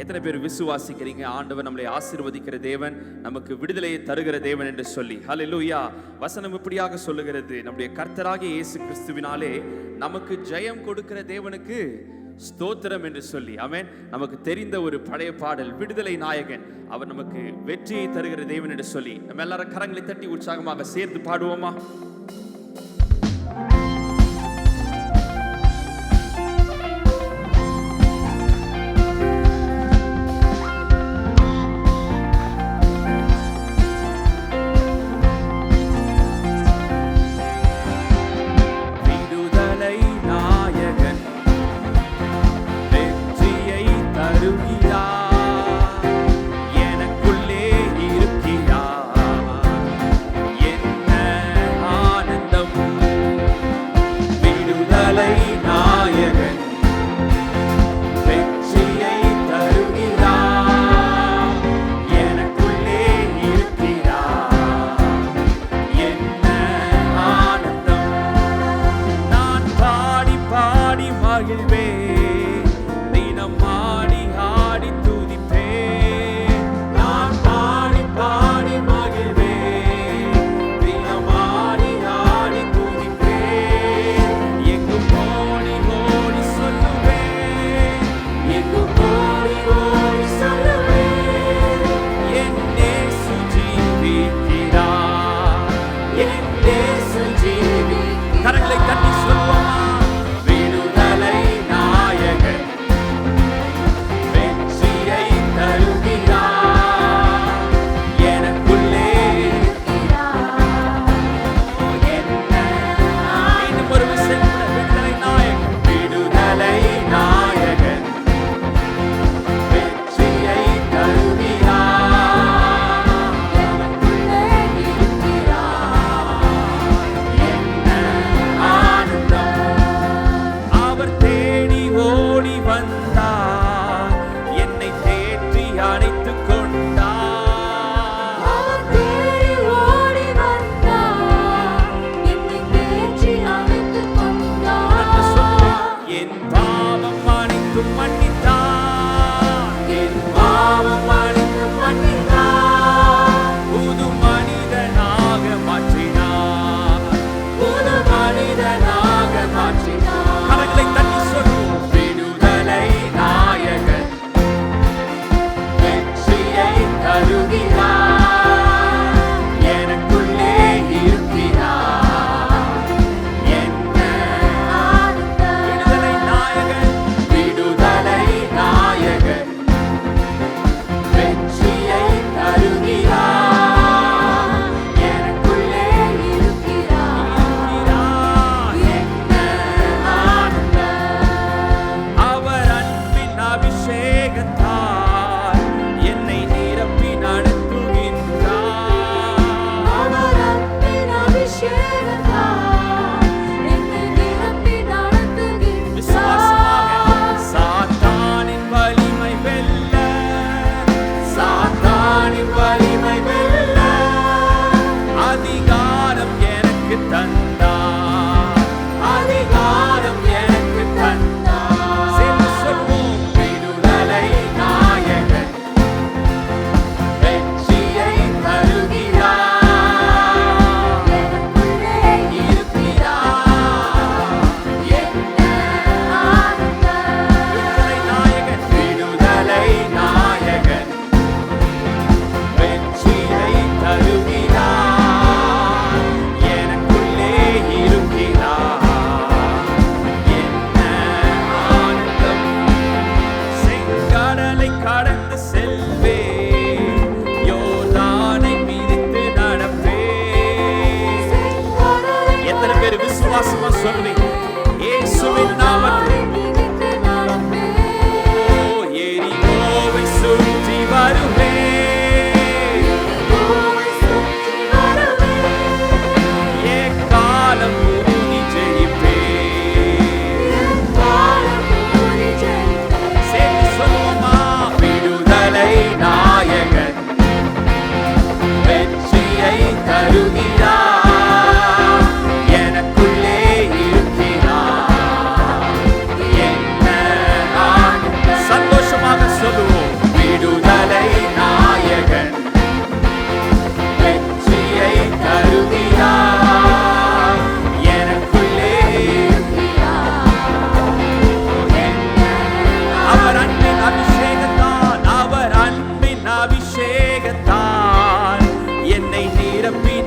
எத்தனை பேர் விசுவாசிக்கிறீங்க ஆண்டவர் நம்மளை ஆசீர்வதிக்கிற தேவன், நமக்கு விடுதலையை தருகிற தேவன் என்று சொல்லி? ஹல்லேலூயா. வசனம் இப்படியாக சொல்லுகிறது, நம்முடைய கர்த்தராகிய இயேசு கிறிஸ்துவினாலே நமக்கு ஜெயம் கொடுக்கிற தேவனுக்கு ஸ்தோத்திரம் என்று சொல்லி. ஆமென். நமக்கு தெரிந்த ஒரு பழைய பாடல், விடுதலை நாயகன் அவர் நமக்கு வெற்றியை தருகிற தேவன் என்று சொல்லி. நம்ம எல்லாரும் கரங்களை தட்டி உற்சாகமாக சேர்த்து பாடுவோமா? வெற்றியை தருகிறார் எனக்குள்ளே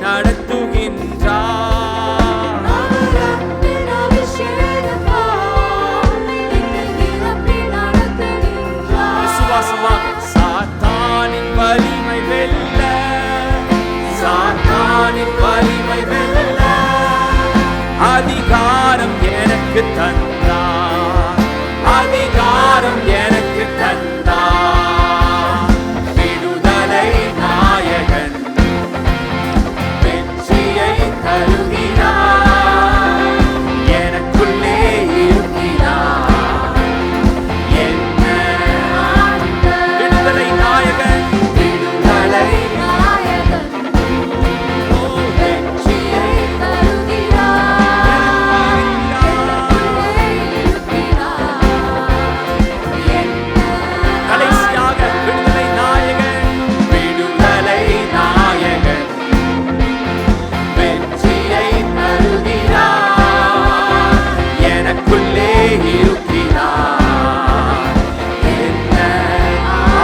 நடத்துகின்றார். விசுவாசமாக சாத்தானின் வலிமை வெல்ல, சாத்தானின் வலிமை வெல்ல அதிகாரம் எனக்கு தந்தார், அதிகாரம் எனக்கு தந்தார். விடுதலை நாயகன் வெற்றியை தருகிறார், எனக்குள்ளே இருக்கிறார். என்ன விடுதலை நாயகன், விடுதலை வெற்றியை கடைசியாக விடுதலை நாயகன், விடுதலை நாயகன் வெற்றியை தருகிறார், எனக்குள்ளே இருக்கிறார். என்ன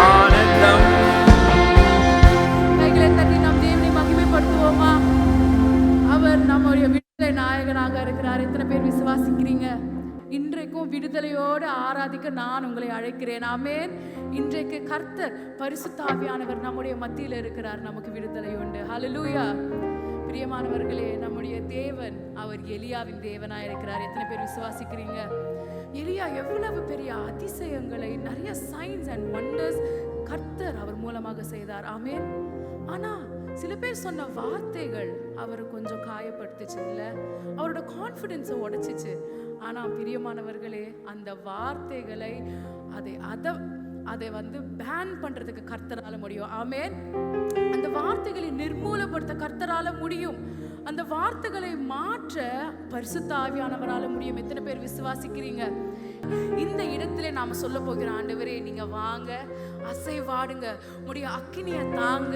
ஆனந்தம். கைகளை தட்டி நாம் தேவனை மகிமைப்படுத்துவோமா? அவர் நம்முடைய விடுதலை நாயகனாக இருக்கிறார். எத்தனை பேர் விசுவாசிக்கிறீங்க? இன்றைக்கும் விடுதலையோடு ஆராதிக்க நான் உங்களை அழைக்கிறேன். ஆமென். இன்றைக்கு கர்த்தர் பரிசுத்த ஆவியானவர் நம்முடைய மத்தியில் இருக்கிறார். நமக்கு விடுதலை உண்டு. ஹல்லேலூயா. பிரியமானவர்களே, நம்முடைய தேவன் அவர் எலியாவின் தேவனாய் இருக்கிறார். எத்தனை பேர் விசுவாசிக்கிறீங்க? எலியா எவ்வளவு பெரிய அதிசயங்களை, நிறைய சைன்ஸ் அண்ட் வண்டர்ஸ் கர்த்தர் அவர் மூலமாக செய்தார். ஆமென். ஆனா சில பேர் சொன்ன வார்த்தைகள் அவரை கொஞ்சம் காயப்படுத்துச்சு, இல்ல அவரோட கான்ஃபிடென்ஸை உடைச்சிச்சு. ஆனா பிரியமானவர்களே, அந்த வார்த்தைகளை அதை வந்து பேன் பண்றதுக்கு கர்த்தரால முடியும். ஆமென். அந்த வார்த்தைகளை நிர்மூலப்படுத்த கர்த்தரால முடியும். அந்த வார்த்தைகளை மாற்ற பரிசுத்த ஆவியானவரால முடியும். எத்தனை பேர் விசுவாசிக்கிறீங்க? இந்த இடத்துல நாம சொல்ல போகிற, ஆண்டவரே நீங்க வாங்க, அசைவாடுங்க, உடைய அக்கினியை தாங்க,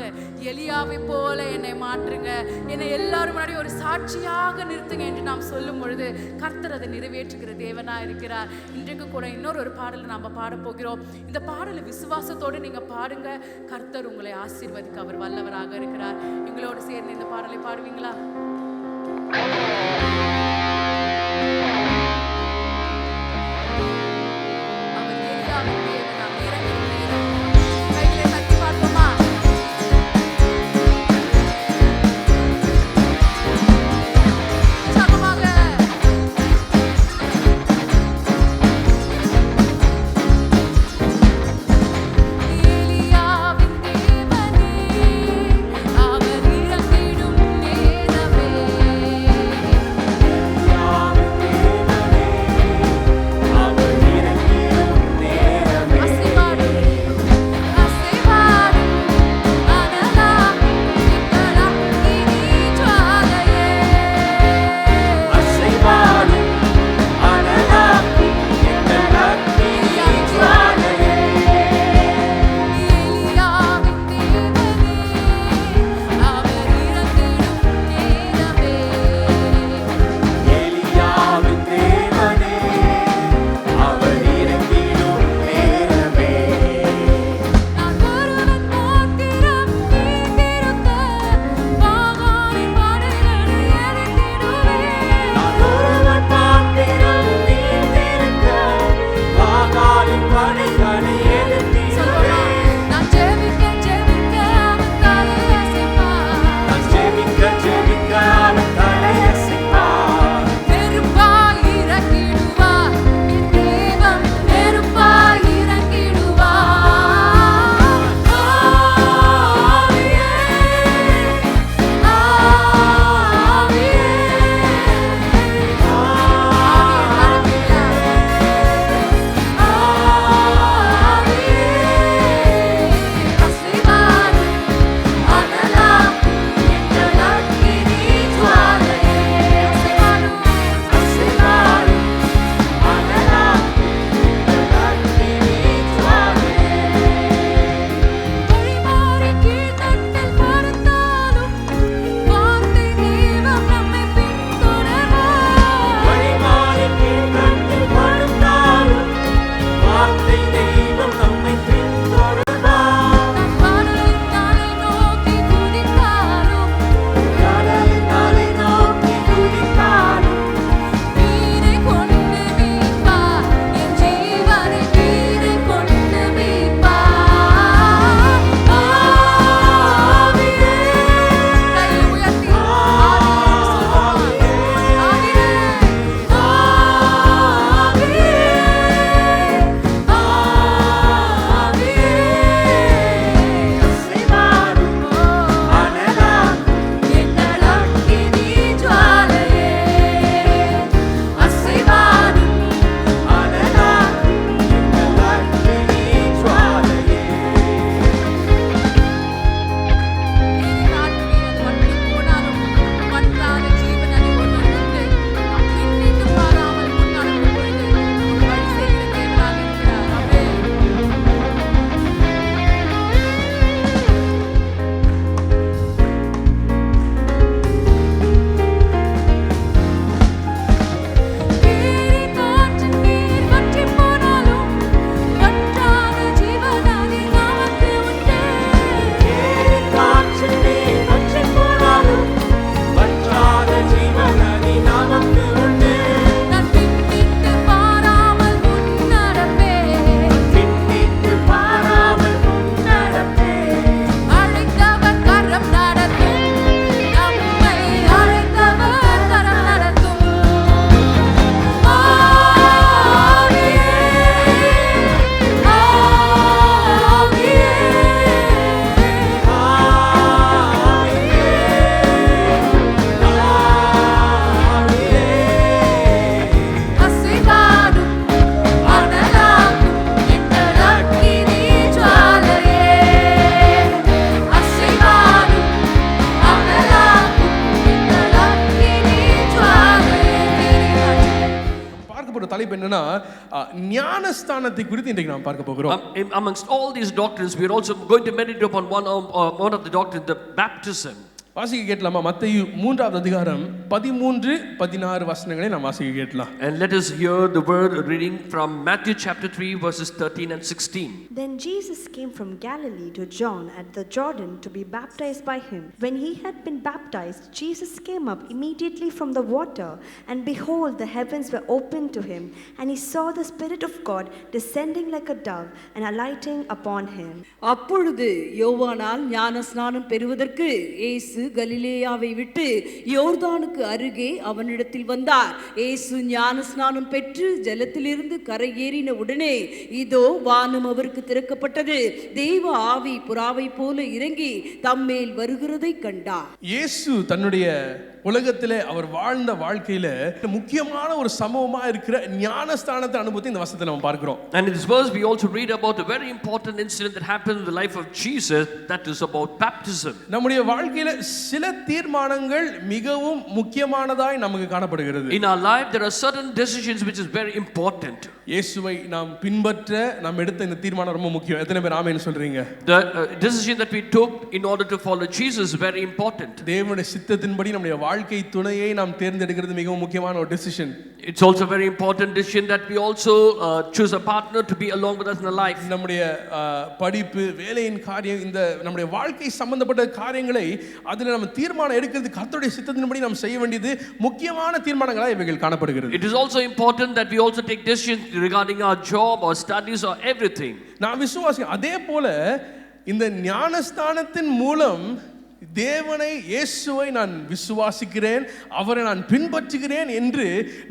எலியாவை போல என்னை மாற்றுங்க, என்னை எல்லாரும் முன்னாடி ஒரு சாட்சியாக நிறுத்துங்க என்று நாம் சொல்லும் பொழுது கர்த்தர் அதை நிறைவேற்றுகிற தேவனா இருக்கிறார். இன்றைக்கு கூட இன்னொரு பாடலை நாம பாட போகிறோம். இந்த பாடலை விசுவாசத்தோடு நீங்க பாடுங்க. கர்த்தர் உங்களை ஆசீர்வதிக்க அவர் வல்லவராக இருக்கிறார். எங்களோடு சேர்ந்து இந்த பாடலை பாடுவீங்களா? அவர் இறங்கிடும் நேரமே தலைப்பு என்னன்னா ஞானஸ்தானத்தை குறித்து இன்றைக்கு நாம் பார்க்க போகிறோம். Amongst all these doctrines, we are also going to meditate upon one of the doctrines, the baptism. வாசிக்க கேட்கலாமா? மத்தேயு 3வது அதிகாரம் 13, 16 வசனங்களை நாம் வாசிக்க கேட்கலாம். And let us hear the word reading from Matthew chapter 3 verses 13 and 16. Then Jesus came from Galilee to John at the Jordan to be baptized by him. When he had been baptized, Jesus came up immediately from the water, and behold, the heavens were opened to him, and he saw the Spirit of God descending like a dove and alighting upon him. அப்பொழுது யோவானால் ஞானஸ்நானம் பெறுவதற்கு இயேசு கலிலேயாவை விட்டு யோர்தானுக்கு அருகே அவனிடத்தில் வந்தார். இயேசு ஞானஸ்நானம் பெற்று ஜலத்திலிருந்து கரையேறின உடனே இதோ வானம் அவருக்கு திறக்கப்பட்டது. தேவ ஆவி புறாவை போல இறங்கி தம்மேல் வருகிறதை கண்டார். இயேசு தன்னுடைய உலகத்திலே அவர் வாழ்ந்த வாழ்க்கையில முக்கியமான ஒரு சம்பவமா இருக்கிற ஞானஸ்தானத்தை அனுபவத்தை இந்த வசனத்துல நம்ம பார்க்கிறோம். And in this verse we also read about a very important incident that happened in the life of Jesus, that is about baptism. நம்முடைய வாழ்க்கையில சில தீர்மானங்கள் மிகவும் முக்கியமானதாய் நமக்கு காணப்படுகிறது. In our life there are certain decisions which is very important. இயேசுவை நாம் பின்பற்ற நாம் எடுத்த இந்த தீர்மானம் ரொம்ப முக்கியம். எத்தனை பேர் ஆமென் சொல்றீங்க? The decision that we took in order to follow Jesus is very important. தேவனுடைய சித்தத்தின்படி நம்முடைய வாழ்க்கை துணையை நாம் தேர்ந்தெடுக்கிறது மிகவும் முக்கியமான ஒரு decision. It's also a very important decision that we also choose a partner to be along with us in the life. நம்முடைய படிப்பு, வேலையின் காரியம், இந்த நம்முடைய வாழ்க்கை சம்பந்தப்பட்ட காரியங்களை அதில் நம்ம தீர்மானம் எடுக்கிறது கர்த்தருடைய சித்தத்தின்படி நாம் செய்ய வேண்டியது முக்கியமான தீர்மானங்களாக இவைகள் காணப்படுகிறது. It is also important that we also take decisions regarding our job or studies or everything. நான் விசுவாசி. அதே போல இந்த ஞானஸ்தானத்தின் மூலம் தேவனை, இயேசுவை நான் விசுவாசிக்கிறேன், அவரை நான் பின்பற்றுகிறேன் என்று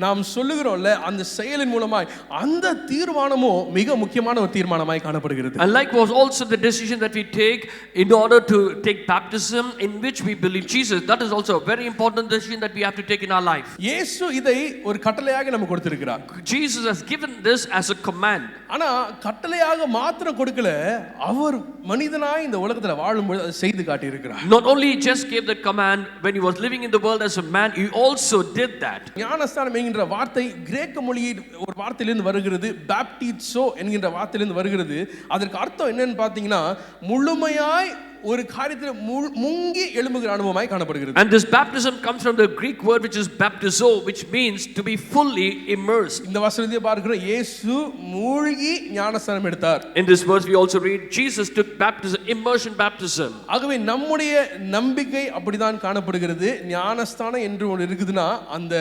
நாம் சொல்லுகிறோம்ல, அந்த செயலின் மூலமாய் அந்த தீர்மானமோ மிக முக்கியமான ஒரு தீர்மானமாய் காணப்படுகிறது. And like was also the decision that we take in order to take baptism in which we believe Jesus, that is also a very important decision that we have to take in our life. இயேசு இதை ஒரு கட்டளையாக நமக்கு கொடுத்திருக்கிறார். Jesus has given this as a command. ஆனா கட்டளையாக மாத்திரம் கொடுக்கல, அவர் மனிதனாய் இந்த உலகத்துல வாழும்போது அதை செய்து காட்டி இருக்கிறார். Not only just gave the command when he was living in the world as a man, he also did that. ஞானஸ்தானம் என்கின்ற வார்த்தை கிரேக்க மொழியில் ஒரு வார்த்தையிலிருந்து வருகிறது, பாப்டிசோ என்கின்ற வார்த்தையிலிருந்து வருகிறது. அதற்கு அர்த்தம் என்னன்னு பார்த்தீங்கன்னா முழுமையாய் ஒரு காரியத்தில் முங்கி எழும்புகிற அனுபவமாய் காணப்படுகிறது. And this baptism comes from the Greek word which is baptizo, which means to be fully immersed. இந்த வசனத்தை பார்க்கிறோம், இயேசு மூழ்கி ஞானஸ்தானம் எடுத்தார். In this verse we also read Jesus took baptism, immersion baptism. ஆகவே நம்முடைய நம்பிக்கை அப்படிதான் காணப்படுகிறது. ஞானஸ்தானம் என்று ஒன்று இருக்குதுன்னா அந்த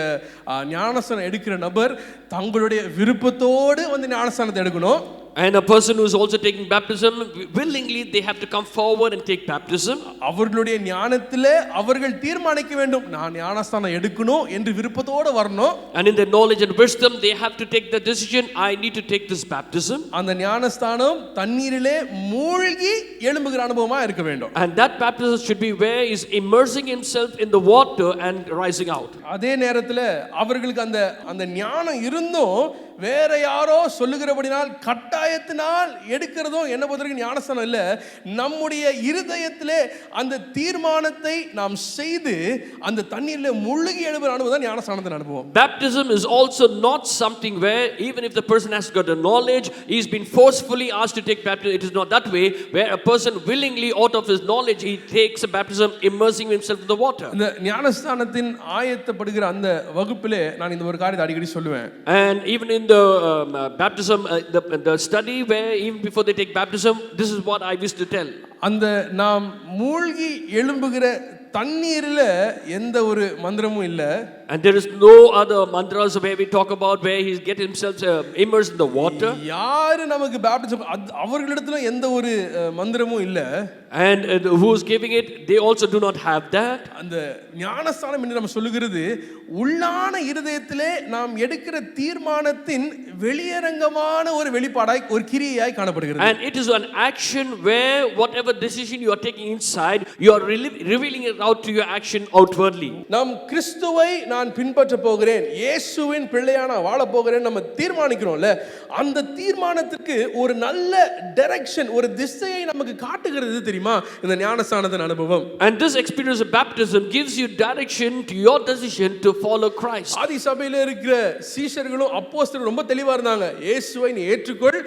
ஞானஸ்தானம் எடுக்கிற நபர் தங்களுடைய விருப்பத்தோடு வந்து ஞானஸ்தானத்தை எடுக்கணும். And a person who is also taking baptism, willingly they have to come forward and take baptism. அவர்களுடைய ஞானத்திலே அவர்கள் தீர்மானிக்க வேண்டும், நான் ஞானஸ்தானம் எடுக்கணும் என்று விருப்பத்தோடு வரணும். And in their knowledge and wisdom they have to take the decision, I need to take this baptism. அந்த ஞானஸ்தானம் தண்ணீரிலே மூழ்கி எழும்புகிற அனுபவமா இருக்க வேண்டும். And that baptism should be where he is immersing himself in the water and rising out. அதே நேரத்தில் அவர்களுக்கு அந்த ஞானம் இருந்தும் வேற யாரோ சொல்லுகிறபடினால் கட்டாயத்தினால் எடுக்கிறதோ என்ன பொறுத்தவரைக்கும் ஞானஸ்தானம் இல்லை. நம்முடைய இருதயத்திலே அந்த தீர்மானத்தை நாம் செய்து அந்த தண்ணீரிலே முழுகி எழுபுற அனுபவம் தான் ஞானஸ்தானத்தின் அனுபவம். Baptism is also not something where even if the person has got the knowledge, he's been forcefully asked to take baptism. It is not that way, where a person willingly out of his knowledge he takes a baptism, immersing himself in the water. இந்த ஞானஸ்தானத்தின் ஆயத்தப்படுகிற அந்த வகுப்பிலே நான் இந்த ஒரு காரியத்தை அடிக்கடி சொல்லுவேன். And even in the baptism, the study where even before they take baptism, this is what I used to tell. அந்த நாம் மூழ்கி எழும்புகிற தண்ணீரில் எந்த ஒரு மந்திரமும் இல்லை. And there is no other mantras where we talk about where he get himself immersed in the water. யாரு நமக்கு பேப்டிசம் அவர்களிடத்துல எந்த ஒரு மந்திரமும் இல்ல. And who is giving it, they also do not have that. அந்த ஞானஸ்தானம் என்று நம்ம சொல்லுகிறது உள்ளான இருதயத்திலே நாம் எடுக்கிற தீர்மானத்தின் வெளியரங்கமான ஒரு வெளிப்பாடாய் ஒரு கிரியையாய் காணப்படுகிறது. And it is an action where whatever decision you are taking inside, you are revealing it out to your action outwardly. நாம் கிறிஸ்துவை நான் பின்பற்ற போகிறேன், இயேசுவின் பிள்ளையா நான் வாழ போகிறேன் நம்ம தீர்மானிக்கிறோம்ல, அந்த தீர்மானத்துக்கு ஒரு நல்ல டைரக்ஷன், ஒரு திசையை நமக்கு காட்டுகிறது தெரியுமா இந்த ஞானஸ்நானத்தின் அனுபவம். And this experience of baptism gives you direction to your decision to follow Christ. ஆதி சபையில இருக்கிற சீஷர்களும் அப்போஸ்தலரும் ரொம்ப தெளிவா இருந்தாங்க. இயேசுவை நீ ஏற்றுக்கொள்,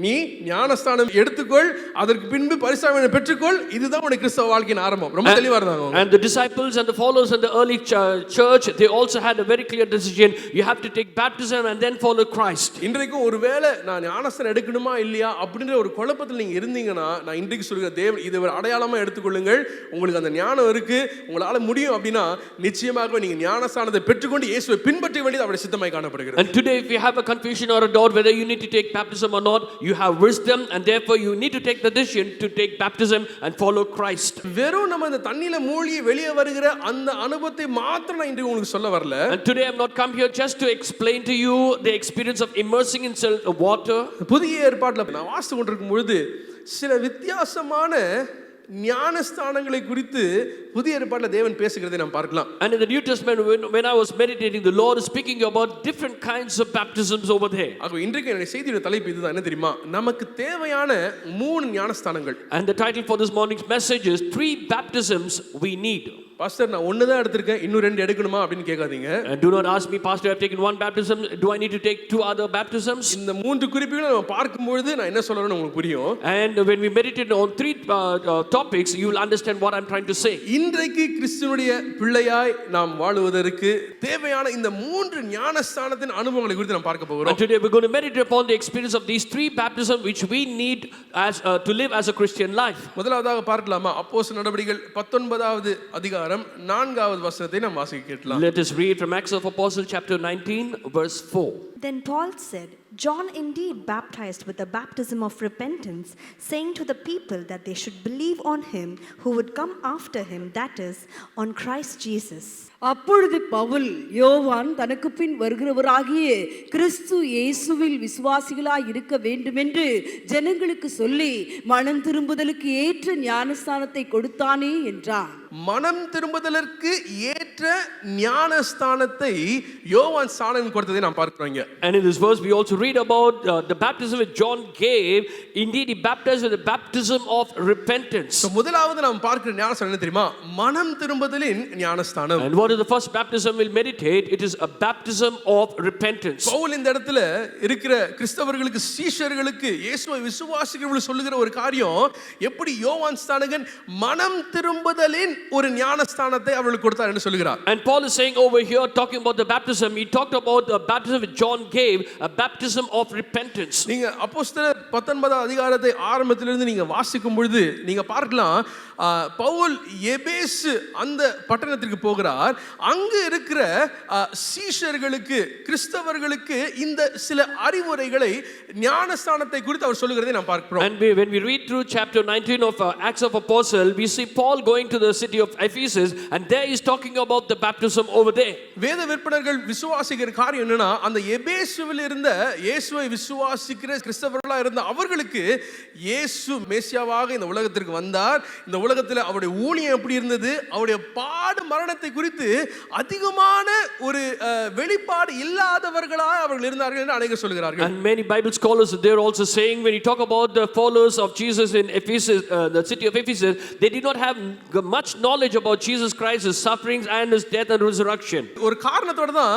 நீ ஞானஸ்தானம் எடுத்துக்கொள், அதற்கு பின்பு பரிசுத்தவான்களை பெற்றுக்கொள், இதுதான் உன் கிறிஸ்தவ வாழ்க்கையின் ஆரம்பம். ரொம்ப தெளிவா இருந்தாங்க. And the disciples and the followers in the early church, they also had a very clear decision. You have to take baptism and then follow Christ. இன்றைக்கும் ஒருவேளை நான் ஞானஸ்தானம் எடுக்கணுமா இல்லையா அப்படின்ற ஒரு குழப்பத்தில் நீங்க இருந்தீங்கன்னா, நான் இன்றைக்கு சொல்கிற தேவன் இதை ஒரு அடையாளமா எடுத்துக்கொள்ளுங்கள். உங்களுக்கு அந்த ஞானம் இருக்கு, உங்களால முடியும் அப்படின்னா நிச்சயமாக நீங்க ஞானஸ்தானத்தை பெற்றுக்கொண்டு இயேசுவை பின்பற்ற வேண்டியது அவருடைய சித்தமாய் காணப்படுகிறது. And today if you have a confusion or a doubt whether you need to take baptism or not, you have wisdom and therefore you need to take the decision to take baptism and follow Christ. வெறும் நம்ம இந்த தண்ணில மூழ்கி வெளியே வருகிற அந்த அனுபவத்தை மாத்திரம் நான் இன்றைக்கு உங்களுக்கு சொல்ல வரல. And today I have not come here just to explain to you the experience of immersing in water. புதிய ஏற்பாட்டில் நான் வாசித்து கொண்டிருக்கும் பொழுது சில வித்தியாசமான ஞானஸ்தானங்களை குறித்து புதிய ஏற்பாட்டில் தேவன் பேசுகிறதை நாம் பார்க்கலாம். And in the New Testament when I was meditating, the Lord is speaking about different kinds of baptisms over there. ஆக இன்றைக்கு என்னுடைய செய்தியோட தலைப்பு இதுதான், என்ன தெரியுமா? நமக்கு தேவையான 3 ஞானஸ்தானங்கள். And the title for this morning's message is 3 baptisms we need. Pastor நான் ஒன்னு தான் எடுத்திருக்கேன், இன்னும் 2 எடுக்கணுமா அப்படின்னு கேட்காதீங்க. And do not ask me, Pastor, I have taken 1 baptism, do I need to take 2 other baptisms? இந்த 3 குறிப்புகளை நம்ம பார்க்கும்போது நான் என்ன சொல்றேன்னு உங்களுக்கு புரியும். And when we meditate on 3 topics, you will understand what I'm trying to say. இன்றைக்கு கிறிஸ்துவினுடைய பிள்ளையாய் நாம் வாழுவதற்கு தேவையான இந்த 3 ஞானஸ்தானத்தின் அனுபவங்களை குறித்து நாம் பார்க்க போகிறோம். And today we're going to meditate upon the experience of these 3 baptisms which we need as to live as a Christian life. முதலாவதாக பார்க்கலாமா? அப்போஸ்தலர் நடபடிகள் 19வது அதிகாரம் 4வது வசனத்தை நாம் வாசிக்க கேட்கலாம். Let us read from Acts of Apostles chapter 19 verse 4. Then Paul said, John indeed baptized with the baptism of repentance, saying to the people that they should believe on him who would come after him, that is, on Christ Jesus. அப்பொழுது பவுல் யோவான் தனக்கு பின் வருகிறவராகிய கிறிஸ்து இயேசுவில் விசுவாசிகளாய் இருக்க வேண்டுமென்று ஜனங்களுக்கு சொல்லி மனம் திரும்புதலுக்கு ஏற்ற ஞானஸ்தானத்தை கொடுத்தானே என்றான். மனம் திரும்புதலுக்கு ஏற்ற ஞானஸ்தானத்தை யோவான் ஸ்நானகன் கொடுத்ததை நாம் பார்க்கிறோம். And in this verse we also read about the baptism which John gave. Indeed he baptized with the baptism of repentance. So முதலாவது நாம் பார்க்கிற ஞானஸ்தானம் என்ன தெரியுமா? மனம் திரும்புதலின் ஞானஸ்தானம். And what is the first baptism we'll meditate? It is a baptism of repentance. Pavul இந்த இடத்துல இருக்கிற கிறிஸ்தவர்களுக்கு சீஷர்களுக்கு இயேசுவை விசுவாசிக்கிறவர்கள் சொல்லுகிற ஒரு காரியம், எப்படி யோவான் ஸ்நானகன் மனம் திரும்புதலின் ஒரு ஞானஸ்தானத்தை அவர்களுக்கு கொடுத்தார் என்று சொல்கிறார். And Paul is saying over here, talking about the baptism, he talked about the baptism which John gave, a baptism of repentance. நீங்க அப்போஸ்தலர் 19வது அதிகாரத்தை ஆரம்பத்திலிருந்து நீங்க வாசிக்கும் பொழுது நீங்க பார்க்கலாம், பவுல் எபேசு அந்த பட்டணத்திற்கு போகிறார். அங்கு இருக்கிற சீஷர்களுக்கு கிறிஸ்தவர்களுக்கு இந்த சில அறிவுரைகளை ஞானஸ்தானத்தை குறித்து அவர் சொல்லுகிறதை நாம் பார்க்கிறோம். And when we read through chapter 19 of Acts of Apostles, we see Paul going to the city of Ephesus, and there he is talking about the baptism over there. வேத விற்பனர்கள் விசுவாசிக்கிற காரியம் என்னன்னா, அந்த எபேசுவில் இருந்த இயேசுவை விசுவாசிக்கிற கிறிஸ்தவர்களா இருந்த அவர்களுக்கு இயேசு மேசியாவாக இந்த உலகத்திற்கு வந்தார், இந்த உலகத்தில் அவருடைய ஊழியம் எப்படி இருந்தது, அவருடைய பாடு மரணத்தை குறித்து அதிகமான ஒரு வெளிப்பாடு இல்லாதவர்களாக அவர்கள் இருந்தார்கள் என்று அநேகர் சொல்கிறார்கள். And many Bible scholars they are also saying, when you talk about the followers of Jesus in Ephesus, the city of Ephesus, they did not have much knowledge about Jesus Christ, his sufferings and his death and resurrection. ஒரு காரணத்தோட தான்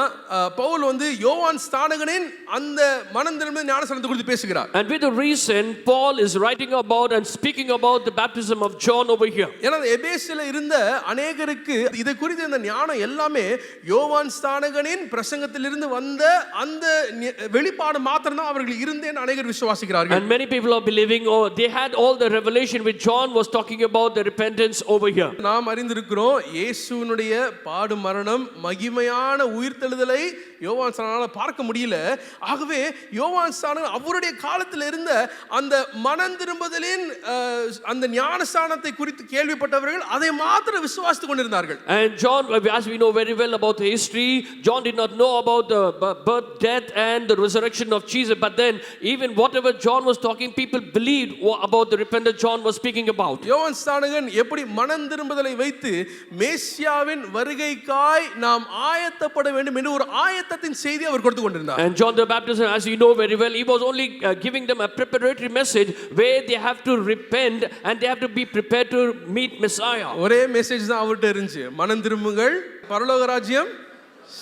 பவுல் வந்து யோவான் ஸ்நானகனின் அந்த மனம் திரும்புதல் ஞானஸ்நானத்தை குறித்து பேசுகிறார். And with the reason Paul is writing about and speaking about the baptism of John over here. ஏன்னா எபேசுல இருந்த அநேகருக்கு இதை குறித்து இந்த ஞானம் எல்லாமே யோவான் ஸ்நானகனின் பிரசங்கத்திலிருந்து வந்த அந்த வெளிப்பாடு மாத்திரம் தான் அவர்கள் இருந்தேன் அநேகர் விசுவாசிக்கிறார்கள். And many people are believing, oh, they had all the revelation which John was talking about, the repentance over here. நாம் அறிந்திருக்கிறோம், இயேசுவினுடைய பாடு மரணம் மகிமையான உயிர்த்தெழுதலை யோவான் ஸ்நானகனால் பார்க்க முடியல. ஆகவே யோவான் ஸ்நானகன் அவருடைய காலத்தில் இருந்த அந்த மனம் திரும்புதலின் அந்த ஞானஸ்நானத்தை குறித்து கேள்விப்பட்டவர்கள் அதை மாத்திரம் விசுவாசித்துக் கொண்டிருந்தார்கள். And John, as we know very well about the history, John did not know about the birth, death and the resurrection of Jesus, but then even whatever John was talking, people believed about the repentance John was speaking about. யோவான் ஸ்நானகன் எப்படி மனம் திரும்புதலை வைத்து மேசியாவின் வருகைக்காய் நாம் ஆயத்தப்பட வேண்டும் என்று ஒரு ஆயத்தத்தின் செய்தி அவர் கொடுத்து கொண்டிருந்தார். And John the Baptist, as you know very well, he was only giving them a preparatory message where they have to repent and they have to be prepared to meet Messiah. ஒரே message தான் அவர்கிட்ட இருந்துச்சு, மனம் திரும்புங்கள் பரலோக ராஜ்யம்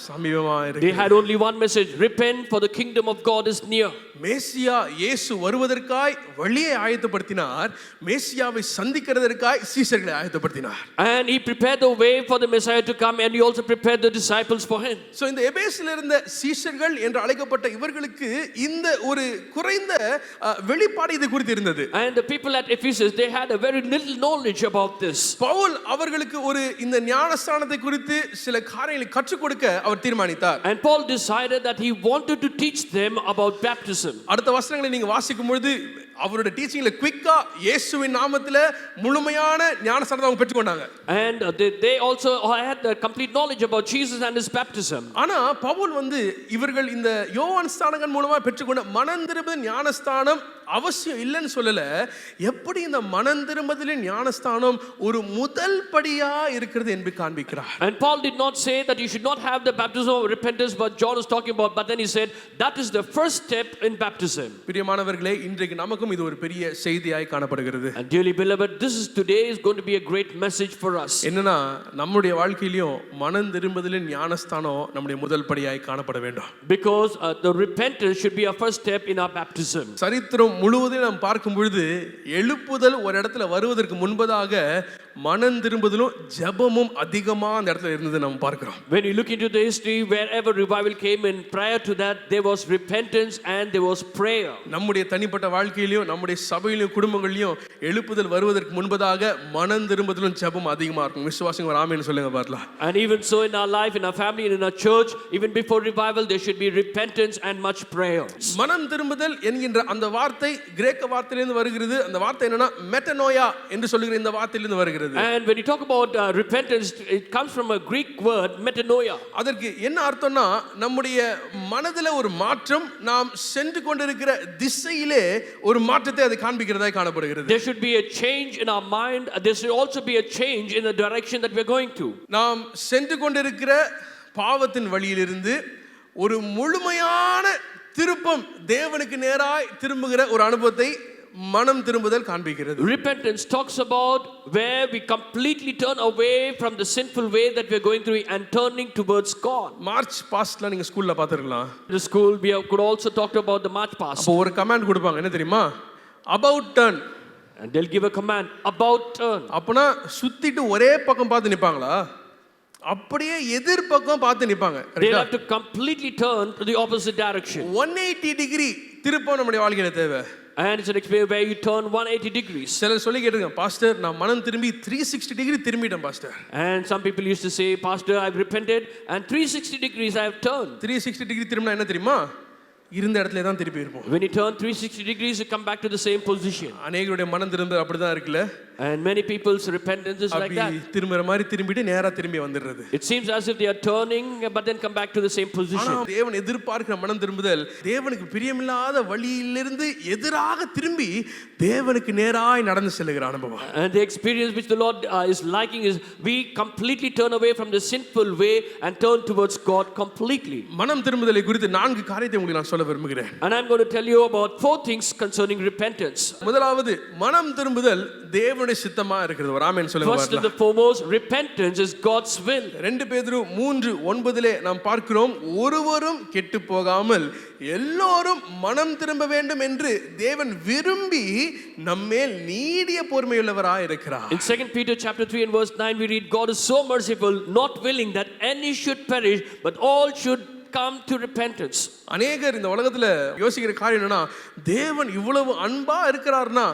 சமீபமா இருக்கு. They had only one message: repent, for the kingdom of God is near. மேசியா இயேசு வருவதற்காய் வழியை ஆயத்தப்படுத்தினார், மேசியாவை சந்திக்கிறதற்காய் சீஷர்களை ஆயத்தப்படுத்தினார். And he prepared the way for the Messiah to come, and he also prepared the disciples for him. So இந்த எபேசில் இருந்த சீஷர்கள் என்று அழைக்கப்பட்ட இவர்களுக்கு இந்த ஒரு குறைந்த வெளிப்பாடு இது குறித்து இருந்தது. And the people at Ephesus, they had a very little knowledge about this. Pavul அவர்களுக்கு ஒரு இந்த ஞானஸ்நானத்தை குறித்து சில காரியங்களை கற்றுக் கொடுக்க அவர் தீர்மானித்தார். And Paul decided that he wanted to teach them about baptism. அடுத்த வசனங்களை நீங்க வாசிக்கும் பொழுது அவருடைய டீச்சிங்ல குயிக்கா இயேசுவின் நாமத்தில முழுமையான ஞானஸ்நானத்தை அவங்க பெற்றுக்கொண்டாங்க. And they also had the complete knowledge about Jesus and his baptism. ஆனா பவுல் இவர்கள் இந்த யோவான் ஸ்நானகன் மூலமா பெற்றுக்கொண்ட மனம் திரும்புதல் ஞானஸ்நானம் அவசியம் இல்லைன்னு சொல்லல, எப்படி இந்த மனம் திரும்புதலின் ஞானஸ்நானம் ஒரு முதல் படியா இருக்கிறது என்று காண்பிக்கிறார். And Paul did not say that you should not have the baptism of repentance, but John was talking about, but then he said that is the first step in baptism. பிரியமானவர்களே, இன்றைக்கு நமக்கும் இது ஒரு பெரிய செய்தியாய் காணப்படுகிறது. And dearly beloved, this is today is going to be a great message for us. என்னன்னா நம்முடைய வாழ்க்கையிலும் மனம் திரும்புதலின் ஞானஸ்தானம் நம்முடைய முதல் படியாய் காணப்பட வேண்டும். Because the repentance should be our first step in our baptism. சரித்திரம் முழுவதும் நாம் பார்க்கும் பொழுது எழுப்புதல் ஒரு இடத்துல வருவதற்கு முன்பதாக மனம் திரும்புதலும் ஜெபமும் அதிகமா அந்த இடத்துல இருந்தது நாம் பார்க்கிறோம். When you look into the history, wherever revival came in, prior to that there was repentance and there was prayer. நம்முடைய தனிப்பட்ட வாழ்க்கையிலும் நம்முடைய சபையிலும் குடும்பங்களிலும் எழுப்புதல் வருவதற்கு முன்பதாக மனம் திரும்புதலும் ஜெபம் அதிகமா இருக்கும். விசுவாசிங்க ஆமென் சொல்லுங்க பார்க்கலாம். And even so in our life, in our family, and in our church, even before revival there should be repentance and much prayer. மனம் திரும்புதல் என்கின்ற அந்த வார்த்தை கிரேக்க வார்த்தையிலிருந்து வருகிறது. அந்த வார்த்தை என்னன்னா மெட்டனோயா என்று சொல்லுகிற இந்த வார்த்தையிலிருந்து வருகிறது. And when you talk about repentance, it comes from a Greek word metanoia. அதற்கு என்ன அர்த்தம்னா நம்முடைய மனதில ஒரு மாற்றம், நாம் சென்று கொண்டிருக்கிற திசையிலே ஒரு மாற்றத்தை அது காண்பிக்கிறதாய் காணப்படுகிறது. There should be a change in our mind. There should also be a change in the direction that we are going to. நாம் சென்று கொண்டிருக்கிற பாவத்தின் வழியிலிருந்து ஒரு முழுமையான திருப்பம் தேவனுக்கு நேராய் திரும்புகிற ஒரு அனுபவத்தை மனம் திரும்புதல் காண்பிக்கிறது. Repentance talks about where we completely turn away from the sinful way that we are going through and turning towards God. March பாஸ்ட்ல நீங்க ஸ்கூல்ல பாத்துக்கலாம். The school we could also talk about the march past. அப்போ ஒரு command கொடுப்பாங்க, என்ன தெரியுமா? About turn. And they'll give a command about turn. அப்பனா சுத்திட்டு ஒரே பக்கம் பார்த்து நிப்பாங்களா? அப்படியே எதிர் பக்கம் பார்த்து நிப்பாங்க. They have to completely turn to the opposite direction. 180 degree திருப்பம் நம்முடைய வாழ்க்கையில தேவை. And it's an experience where you turn 180 degrees. சிலர் சொல்லி கேட்டிருக்காங்க, பாஸ்டர் நான் மனம் திரும்பி 360 டிகிரி திரும்பிட்டேன் pastor. And some people used to say, Pastor, I've repented and 360 degrees I have turned. 360 degree திரும்பினா என்ன தெரியுமா? இருந்த இடத்துல தான் திருப்பி இருப்போம். When you turn 360 degrees, you come back to the same position. அநேகருடைய மனம் திரும்ப அப்படிதான் இருக்குல்ல. And many people's repentance is like that. திரும்பற மாதிரி திரும்பிட்டு நேரா திரும்பி வந்துடுறது. It seems as if they are turning but then come back to the same position. ஆனா தேவன் எதிர்பார்க்கிற மனம் திரும்புதல் தேவனுக்கு பிரியமில்லாத வழியிலிருந்து எதிராக திரும்பி தேவனுக்கு நேராய் நடந்து செல்லுகிற அனுபவம். And the experience which the Lord is liking is we completely turn away from the sinful way and turn towards God completely. மனம் திரும்புதலை குறித்து 4 காரியத்தை உங்களுக்கு நான் சொல்ல விரும்புகிறேன். And I'm going to tell you about 4 things concerning repentance. முதலாவது மனம் திரும்புதல் தேவனுடைய சித்தமா இருக்கிறது. ஒரு ஆமென் சொல்லுங்க பாருங்க. First and the foremost, repentance is God's will. 2 பேதுரு 3:9 நாம் பார்க்கிறோம், ஒருவரும் கெட்டு போகாமல் எல்லோரும் மனம் திரும்ப வேண்டும் என்று தேவன் விரும்பி நம்மேல் நீடிய பொறுமையுள்ளவராய் இருக்கிறார். In 2 Peter chapter 3 and verse 9 we read, God is so merciful, not willing that any should perish but all should come to repentance. அநேகர் இந்த உலகத்துல யோசிக்கிற காரியம் என்னன்னா, தேவன் இவ்வளவு அன்பா இருக்கிறார்னா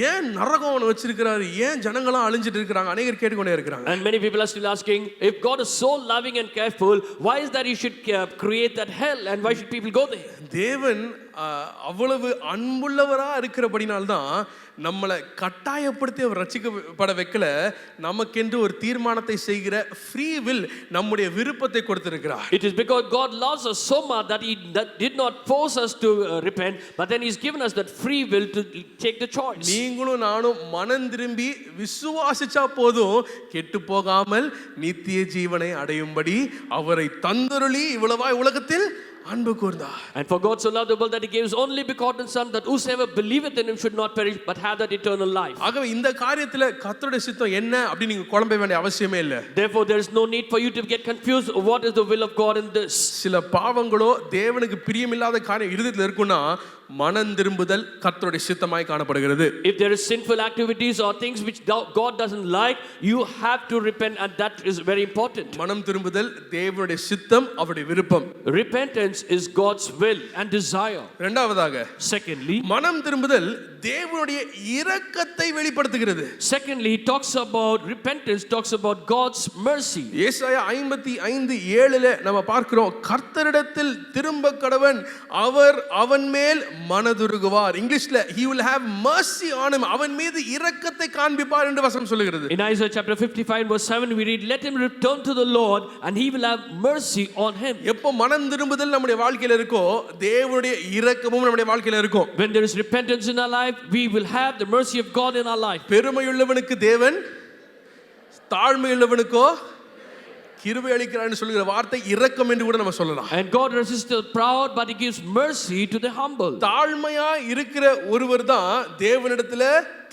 ஏன் நரகம் அவனை வச்சிருக்கிறாரு, ஏன் ஜனங்களாம் அழிஞ்சிட்டு இருக்கிறாங்க, அநேகர் கேட்டுக்கொண்டே இருக்கிறாங்க. And many people are still asking, if God is so loving and careful, why is that he should create that hell, and why should people go there? தேவன் அவ்வளவு அன்புள்ளவரா இருக்கிறபடினால்தான் நம்மளை கட்டாயப்படுத்தி அவர் ரட்சிக்கப்பட வைக்கல, நமக்கென்று ஒரு தீர்மானத்தை செய்கிற ஃப்ரீ வில், நம்முடைய விருப்பத்தை கொடுத்திருக்கிறார். It is because God loves us so much that he did not force us to repent, but then he's given us that free will to take the choice. நீங்களும் நானும் மனம் திரும்பி விசுவாசிச்சா போதும், கெட்டு போகாமல் நித்திய ஜீவனை அடையும்படி அவரை தந்தருளி இவ்வளவாய் உலகத்தில் அன்பு கூர்ந்தார். And for God so loved the world that he gave his only begotten son, that whosoever believeth in him should not perish but have that eternal life. ஆகவே இந்த காரியத்துல கர்த்தருடைய சித்தம் என்ன அப்படி நீங்க குழம்ப வேண்டிய அவசியமே இல்ல. Therefore there is no need for you to get confused what is the will of God in this. சில பாவங்களோ தேவனுக்கு பிரியமில்லாத காரியம் இருதயத்துல இருக்குன்னா மனம் திரும்புதல் கர்த்தருடைய சித்தமாய் காணப்படுகிறது. If there is sinful activities or things which God doesn't like, you have to repent, and that is very important. மனம் திரும்புதல் தேவனுடைய சித்தம், அவருடைய விருப்பம். Repentance is God's will and desire. இரண்டாவதாக, Secondly, மனம் திரும்புதல் தேவனுடைய இரக்கத்தை வெளிப்படுத்துகிறது. Secondly, repentance talks about God's mercy. ஏசாயா 55:7 நம்ம பார்க்கிறோம், கர்த்தரிடத்தில் திரும்ப கடவன், அவர் அவன் மேல் மனதுருகுவார். இங்கிலீஷ்ல he will have mercy on him, அவன் மீது இரக்கத்தை காண்பிப்பார் என்று வசனம் சொல்லுகிறது. In Isaiah chapter 55 verse 7 we read, let him return to the Lord and he will have mercy on him. எப்போ மனம் திரும்புதல் நம்முடைய வாழ்க்கையில இருக்கோ, தேவனுடைய இரக்கமும் நம்முடைய வாழ்க்கையில இருக்கும். When there is repentance in our life, we will have the mercy of God in our life. பெருமையுள்ளவனுக்கு தேவன், தாழ்மையுள்ளவனுக்கோ கிருபை அளிக்கிறார்னு சொல்லுகிற வார்த்தை இரக்கம் என்று கூட நம்ம சொல்லலாம். And God resists the proud but he gives mercy to the humble. தாழ்மையா இருக்கிற ஒருவர் தான் தேவனிடத்துல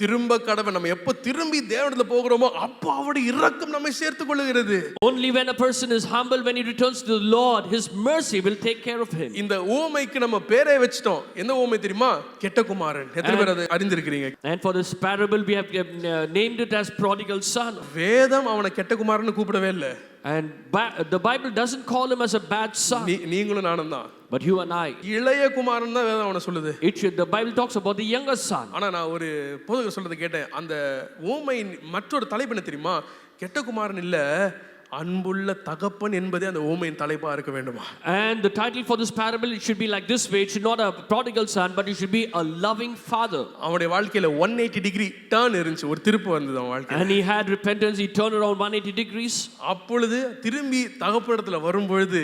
திரும்ப கடவன். நம்ம எப்ப திரும்பி தேவனிடத்துல போகிறோமோ அப்போ அவருடைய இரக்கம் நம்மை சேர்த்துக் கொள்ளுகிறது. Only when a person is humble, when he returns to the Lord, his mercy will take care of him. இந்த ஊமைக்கு நம்ம பேரை வச்சிட்டோம். என்ன ஊமை தெரியுமா? கெட்ட குமாரன். எத்தனை பேர் அதை அறிந்திருக்கிறீங்க? And for this parable we have named it as prodigal son. வேதம் அவனை கெட்ட குமாரன்னு கூப்பிடவே இல்லை. And the Bible doesn't call him as a bad son. நீங்களும் நானும் தான். But you and I. இளைய குமாரன் தான் வேதம் அவனை சொல்லுது. The Bible talks about the younger son. ஆனா நான் ஒரு போதகர் சொல்றதை கேட்டேன். அந்த ஊமை மற்றொரு தலைப்பு என்ன தெரியுமா? கெட்ட குமாரன் இல்ல, அன்புள்ள தகப்பன் என்பதே அந்த ஊமையின் தலைப்பா இருக்க வேண்டுமா? And the title for this parable, it should be like this way. It should not a prodigal son, but it should be a loving father. அவனுடைய வாழ்க்கையில 180 டிகிரி டர்ன் இருந்துச்சு, ஒரு திருப்பு வந்தது அவன் வாழ்க்கையில. And he had repentance, he turned around 180 degrees. அப்பொழுது திரும்பி தகப்பனிடத்துல வரும்பொழுது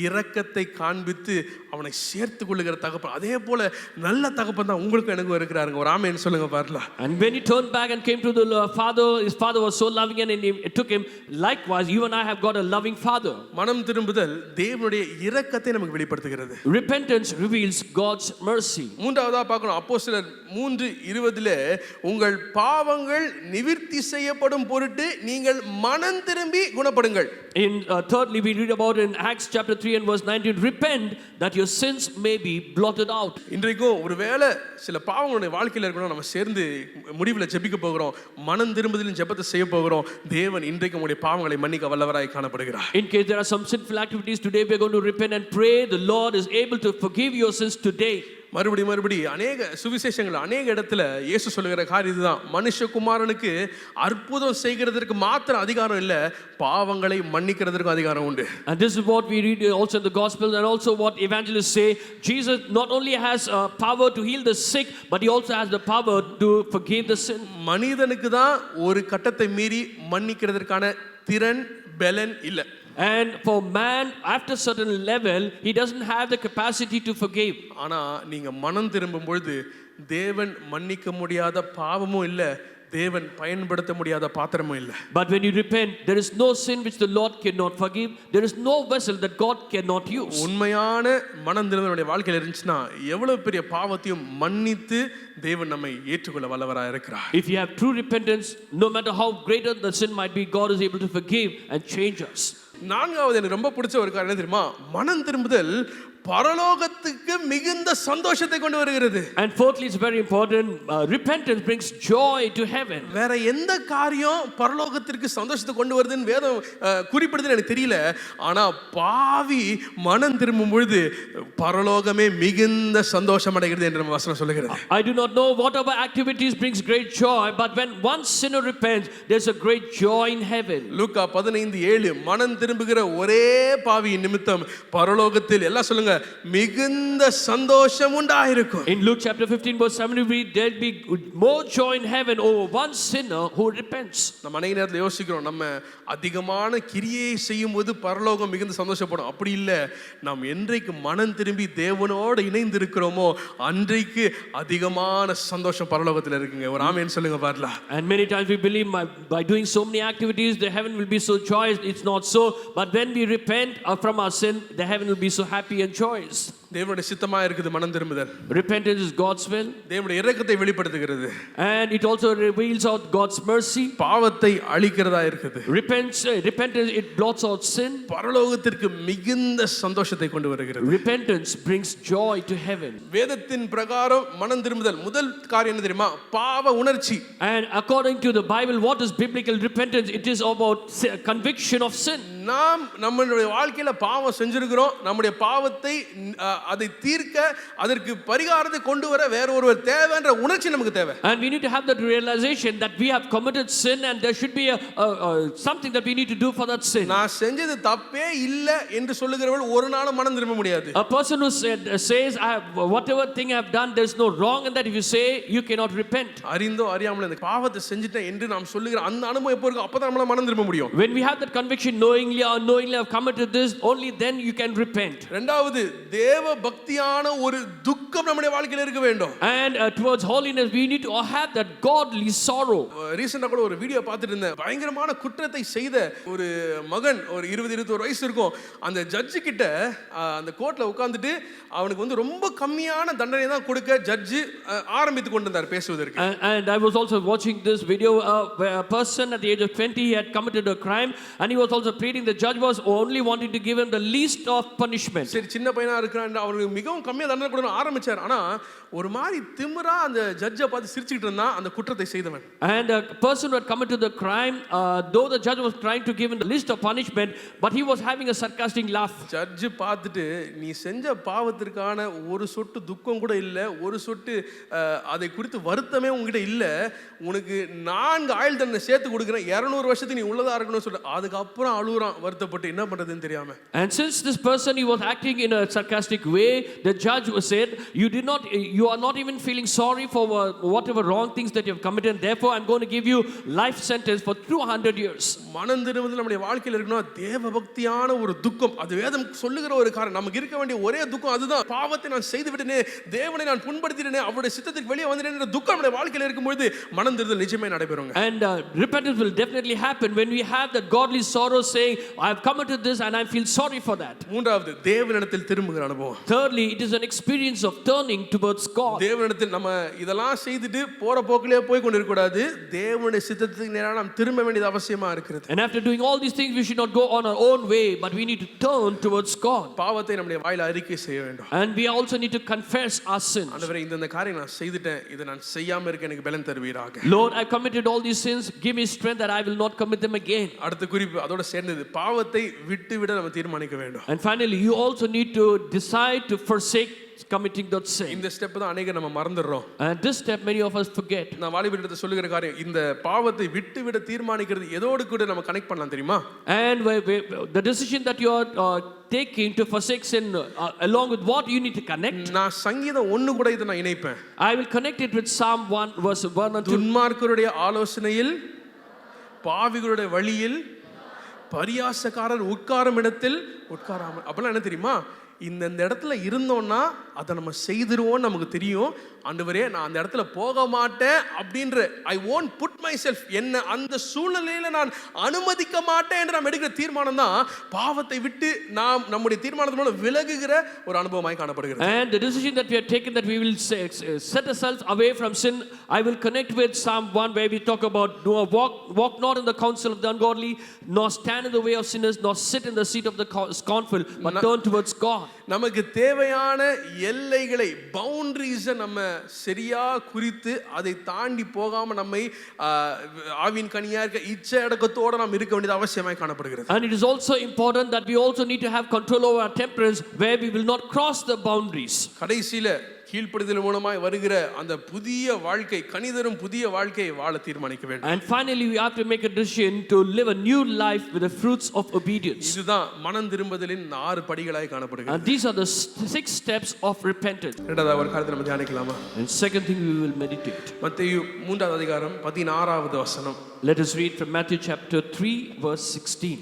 இரக்கத்தை காண்பித்து அவனை சேர்த்து கொள்ளுகிற தகப்பன். அதே போல நல்ல தகப்பன் தான் உங்களுக்கும் எனக்கும் இருக்கிறாருங்க. ஒரு ஆமென் சொல்லுங்க பார்க்கலாம். And when he turned back and came to the father, his father was so loving and it took him. Likewise, you and I have got a loving father. மனம் திரும்புதல் தேவனுடைய இரக்கத்தை நமக்கு வெளிப்படுத்துகிறது. Repentance reveals God's mercy. மூன்றாவதா பார்க்கணும், அப்போஸ்தலர் 3:20 உங்கள் பாவங்கள் நிவிர்த்தி செய்யப்படும் பொருட்டு நீங்கள் மனம் திரும்பி குணப்படுங்கள். In thirdly we read about in Acts chapter 3 and verse 19, repent that your sins may be blotted out. இன்றைக்கும் ஒருவேளை சில பாவங்களுடைய வாழ்க்கையில இருக்கணும், நம்ம சேர்ந்து முடிவில் ஜெபிக்க போகிறோம், மனம் திரும்புதலின் ஜெபத்தை செய்ய போகிறோம். தேவன் இன்றைக்கு உங்களுடைய பாவங்களை மன்னிக்க வல்லவராய் காணப்படுகிறார். In case there are some sinful activities today, we are going to repent and pray. The Lord is able to forgive your sins today. மறுபடி அநேக சுவிசேஷங்கள் அநேக இடத்துல இயேசு சொல்லுகிற காரியம் இதுதான், மனுஷகுமாரனுக்கு அற்புதம் செய்கிறதற்கு மாத்திரம் அதிகாரம் இல்ல, பாவங்களை மன்னிக்கிறதற்கு அதிகாரம் உண்டு. And this is what we read also in the gospel, and also what evangelists say. Jesus not only has power to heal the sick, but he also has the power to forgive the sin. மனிதனுக்கு தான் ஒரு கட்டத்தை மீறி மன்னிக்கிறதற்கான திறன் பலன் இல்ல. And for man, after certain level, he doesn't have the capacity to forgive. ஆனா நீங்க மனம் திரும்பும் பொழுது தேவன் மன்னிக்க முடியாத பாவமும் இல்ல, தேவன் பயன்படுத்த முடியாத பாத்திரமும் இல்ல. But when you repent, there is no sin which the Lord cannot forgive. There is no vessel that God cannot use. உண்மையான மனம் திரும்புதலுடைய வாழ்க்கையில இருந்துச்சுன்னா எவ்வளவு பெரிய பாவத்தையும் மன்னித்து தேவன் நம்மை ஏற்றுக்கொள்ள வல்லவராய் இருக்கிறார். If you have true repentance, no matter how greater the sin might be, God is able to forgive and change us. நான்காவது எனக்கு ரொம்ப பிடிச்ச ஒரு காரணம் என்ன தெரியுமா? மனம் திரும்புதல் பரலோகத்துக்கு மிகுந்த சந்தோஷத்தை கொண்டு வருகிறது. And fourthly, it's very important, repentance brings joy to heaven. வேற எந்த காரியம் பரலோகத்திற்கு சந்தோஷத்தை கொண்டு வருதுன்னு வேதம் குறிப்பிடுதுன்னு எனக்கு தெரியல. ஆனா பாவி மனம் திரும்பும் பொழுது பரலோகமே மிகுந்த சந்தோஷம் அடைகிறது என்று நம்ம வசனம் சொல்லுகிறது. I do not know whatever activities brings great joy, but when one sinner repents, there's a great joy in heaven. லூக்கா 15:7 மனம் திரும்புகிற ஒரே பாவி நிமித்தம் பரலோகத்தில் எல்லாம் சொல்லுங்க மிகுந்த சந்தோஷம் உண்டாயிருக்கும். In Luke chapter 15 verse 7 we read, there'll be more joy in heaven over one sinner who repents. நம்ம அநேக நேரத்தில் யோசிக்கிறோம், நம்ம அதிகமான கிரியை செய்யும்போது பரலோகம் மிகுந்த சந்தோஷப்படும். அப்படி இல்லை, நாம் என்றைக்கு மனம் திரும்பி தேவனோடு இணைந்து இருக்கிறோமோ அன்றைக்கு அதிகமான சந்தோஷம் பரலோகத்தில் இருக்குங்க. ஒரு ஆமென் சொல்லுங்க பாருலாம். And many times we believe by doing so many activities the heaven will be so joyous. It's not so, but when we repent from our sin, the heaven will be so happy and joyous. தேவனுடைய சித்தமா இருக்குது மனம் திரும்புதல். Repentance is God's will, தேவனுடைய இரக்கத்தை வெளிப்படுத்துகிறது. and it also reveals out God's mercy. பாவத்தை அழிக்கிறதா இருக்குது. Repentance, it blots out sin. பரலோகத்திற்கு மிகுந்த சந்தோஷத்தை கொண்டு வருகிறது. Repentance brings joy to heaven. வேதத்தின் பிரகாரம் மனம் திரும்புதல் முதல் காரியம் என்ன தெரியுமா? பாவ உணர்ச்சி. And according to the Bible, what is biblical repentance? It is about conviction of sin. நாம் நம்மளுடைய வாழ்க்கையில பாவம் செஞ்சிருக்கிறோம். நம்முடைய பாவத்தை அதை தீர்க்க அதற்கு பரிகாரத்தை கொண்டு வர வேற ஒருவர் தேவைன்ற உணர்ச்சி நமக்கு தேவை. And we need to have that realization that we have committed sin and there should be something that we need to do for that sin. நான் செஞ்சது தப்பே இல்ல என்று சொல்லுகிறவர்கள் ஒரு நாளும் மனம் திரும்ப முடியாது. A person who says whatever thing I have done there is no wrong in that, if you say you cannot repent. அறிந்தோ அறியாமலோ இந்த பாவத்தை செஞ்சிட்டேன் என்று நாம் சொல்லுகிற அந்த அனுபவம் எப்போ இருக்கும்? அப்பதான் நம்மளால மனம் திரும்ப முடியும். When we have that conviction, knowingly or unknowingly have committed this, only then you can repent. இரண்டாவது, தேவ பக்தியான ஒரு துக்கம் நம்முடைய வாழ்க்கையில இருக்க வேண்டும். And towards holiness we need to have that godly sorrow. ரீசன்ட்டா கூட ஒரு வீடியோ பார்த்துட்டு இருந்தேன். பயங்கரமான குற்றத்தை செய்த ஒரு மகன், ஒரு 20-21 வயசு இருக்கும். அந்த ஜட்ஜ் கிட்ட அந்த கோர்ட்ல உட்கார்ந்துட்டு அவனுக்கு வந்து ரொம்ப கம்மியான தண்டனை தான் கொடுக்க ஜட்ஜ் ஆரம்பித்து கொண்டிருந்தார் பேசுவதற்கு. And I was also watching this video where a person at the age of 20 he had committed a crime and he was also pleading, the judge was only wanting to give him the least of punishment. சரி, சின்ன பையனா இருக்கான், அவனுக்கு மிகவும் கம்மியா தண்டனை கொடுக்கணும் ஆரம்பிச்சார். ஆனா ஒரு மாதிரி திமிரா அந்த ஜட்ஜை பார்த்து சிரிச்சிட்டு இருந்தான் அந்த குற்றத்தை செய்தவன். And a person who had committed the crime, though the judge was trying to give him the least of punishment, but he was having a sarcastic laugh. Judge பார்த்துட்டு, நீ செஞ்ச பாவத்திற்கான ஒரு சொட்டு துக்கம் கூட இல்ல, ஒரு சொட்டு அதை குறித்து வருத்தமே உங்ககிட்ட இல்ல, உனக்கு 4 ஆயுள் தண்டனை சேர்த்து கொடுக்கிறேன், 200 வருஷத்துக்கு நீ உள்ளதா இருக்கணும்னு சொல்ற. அதுக்கப்புறம் அழுகுறான் வருத்தப்பட்டு, என்ன பண்றதுன்னு தெரியாம. And since this person he was acting in a sarcastic way, the judge said, you are not even feeling sorry for whatever wrong things that you have committed, therefore I'm going to give you life sentence for 200 years. மனம் திரும்புதல் நம்முடைய வாழ்க்கையில இருக்கணும். தேவ பக்தியான ஒரு துக்கம், அது வேதம் சொல்லுகிற ஒரு காரணம். நமக்கு இருக்க வேண்டிய ஒரே துக்கம் அதுதான். பாவத்தை நான் செய்து விட்டேனே, தேவனை நான் புண்படுத்தினேனே, அவருடைய சித்தத்துக்கு வெளியே வந்துட்டேன்ற துக்கம் நம்முடைய வாழ்க்கையில இருக்கும்போது மனம் திரும்புதல் நிஜமே நடைபெறுங்க. And repentance will definitely happen when we have that godly sorrow saying, I have committed this and I feel sorry for that. மூன்றாவது, தேவனிடத்தில் திரும்புகிற அனுபவம். Thirdly, it is an experience of turning towards God. தேவனிடத்தில் நம்ம இதெல்லாம் செய்துட்டு போற போக்கிலே போய் கொண்டிருக்க கூடாது. தேவனுடைய சித்தத்துக்கு நேரா நாம் திரும்ப வேண்டியது அவசியமா இருக்கிறது. And after doing all these things we should not go on our own way, but we need to turn towards God. பாவத்தை நம்முடைய வாயில அறிக்கை செய்ய வேண்டும். And we also need to confess our sins. ஆண்டவரே, இந்த காரியம் நான் செய்துட்டேன், இதை நான் செய்யாம இருக்க எனக்கு பலன் தருவீராக. Lord, I committed all these sins, give me strength that I will not commit them again. அடுத்த குறிப்பு அதோட சேர்ந்தது, பாவத்தை விட்டுவிட நம்ம தீர்மானிக்க வேண்டும். And finally you also need to decide to forsake committing that sin. இந்த ஸ்டெப் தான் அநேகர் நம்ம மறந்துறோம். And this step many of us forget. நான் வாலிபர்கிட்ட சொல்லுகிற காரியம், இந்த பாவத்தை விட்டுவிட தீர்மானிக்கிறது எதோடு கூட நம்ம கனெக்ட் பண்ணலாம் தெரியுமா? And the decision that you are taking to forsake sin, along with what you need to connect. நான் சங்கீதம் 1 கூட இதை நான் இணைப்பேன். I will connect it with Psalm 1 verse 1 and 2. துன்மார்க்கருடைய ஆலோசனையில், பாவிகளுடைய வழியில், பரியாசக்காரர் உட்காரும் இடத்தில் உட்காராமல். அப்பலாம் என்ன தெரியுமா? இந்த இடத்துல இருந்தோம்னா அதை நம்ம செய்திருவோம்னு நமக்கு தெரியும். ஆண்டவரே நான் அந்த இடத்துல போக மாட்டேன் அப்படின்ற ஐ won't put myself, என்ன அந்த சூழ்நிலையில நான் அனுமதிக்க மாட்டேன் என்று நாம் எடுக்கிற தீர்மானம் தான் பாவத்தை விட்டு நாம் நம்முடைய தீர்மானத்தின் மூலம் விலகுகிற ஒரு அனுபவமாய் காணப்படுகிறது. And the decision that we have taken, that we will set ourselves away from sin, I will connect with Psalm 1 where we talk about walk not in the counsel of the ungodly, nor stand in the way of sinners, nor sit in the seat of the scornful, but turn towards God. நமக்கு தேவையான எல்லைகளை, பவுண்டரிஸை நம்ம சரியா குறித்து அதை தாண்டி போகாம நம்மை ஆவின் கனியா இருக்க இச்சை அடக்கத்தோட நாம் இருக்க வேண்டியது அவசியமாய் காணப்படுகிறது. And it is also important that we also need to have control over our temperance, where we will not cross the boundaries. கடைசியில கீழ்ப்படிதல் மூலமாய் வருகிற அந்த புதிய வாழ்க்கை, கனிதரும் புதிய வாழ்க்கையை வாழ தீர்மானிக்க வேண்டும். And finally we have to make a decision to live a new life with the fruits of obedience. இதுதான் மனம் திரும்புதலின் 6 படிகளாய் காணப்படுகிறது. And these are the 6 steps of repentance. இரண்டாவது ஒரு காரியத்தை நம்ம தியானிக்கலாமா? And second thing we will meditate. மத்தேயு 3வது அதிகாரம் 16வது வசனம். Let us read from Matthew chapter 3 verse 16.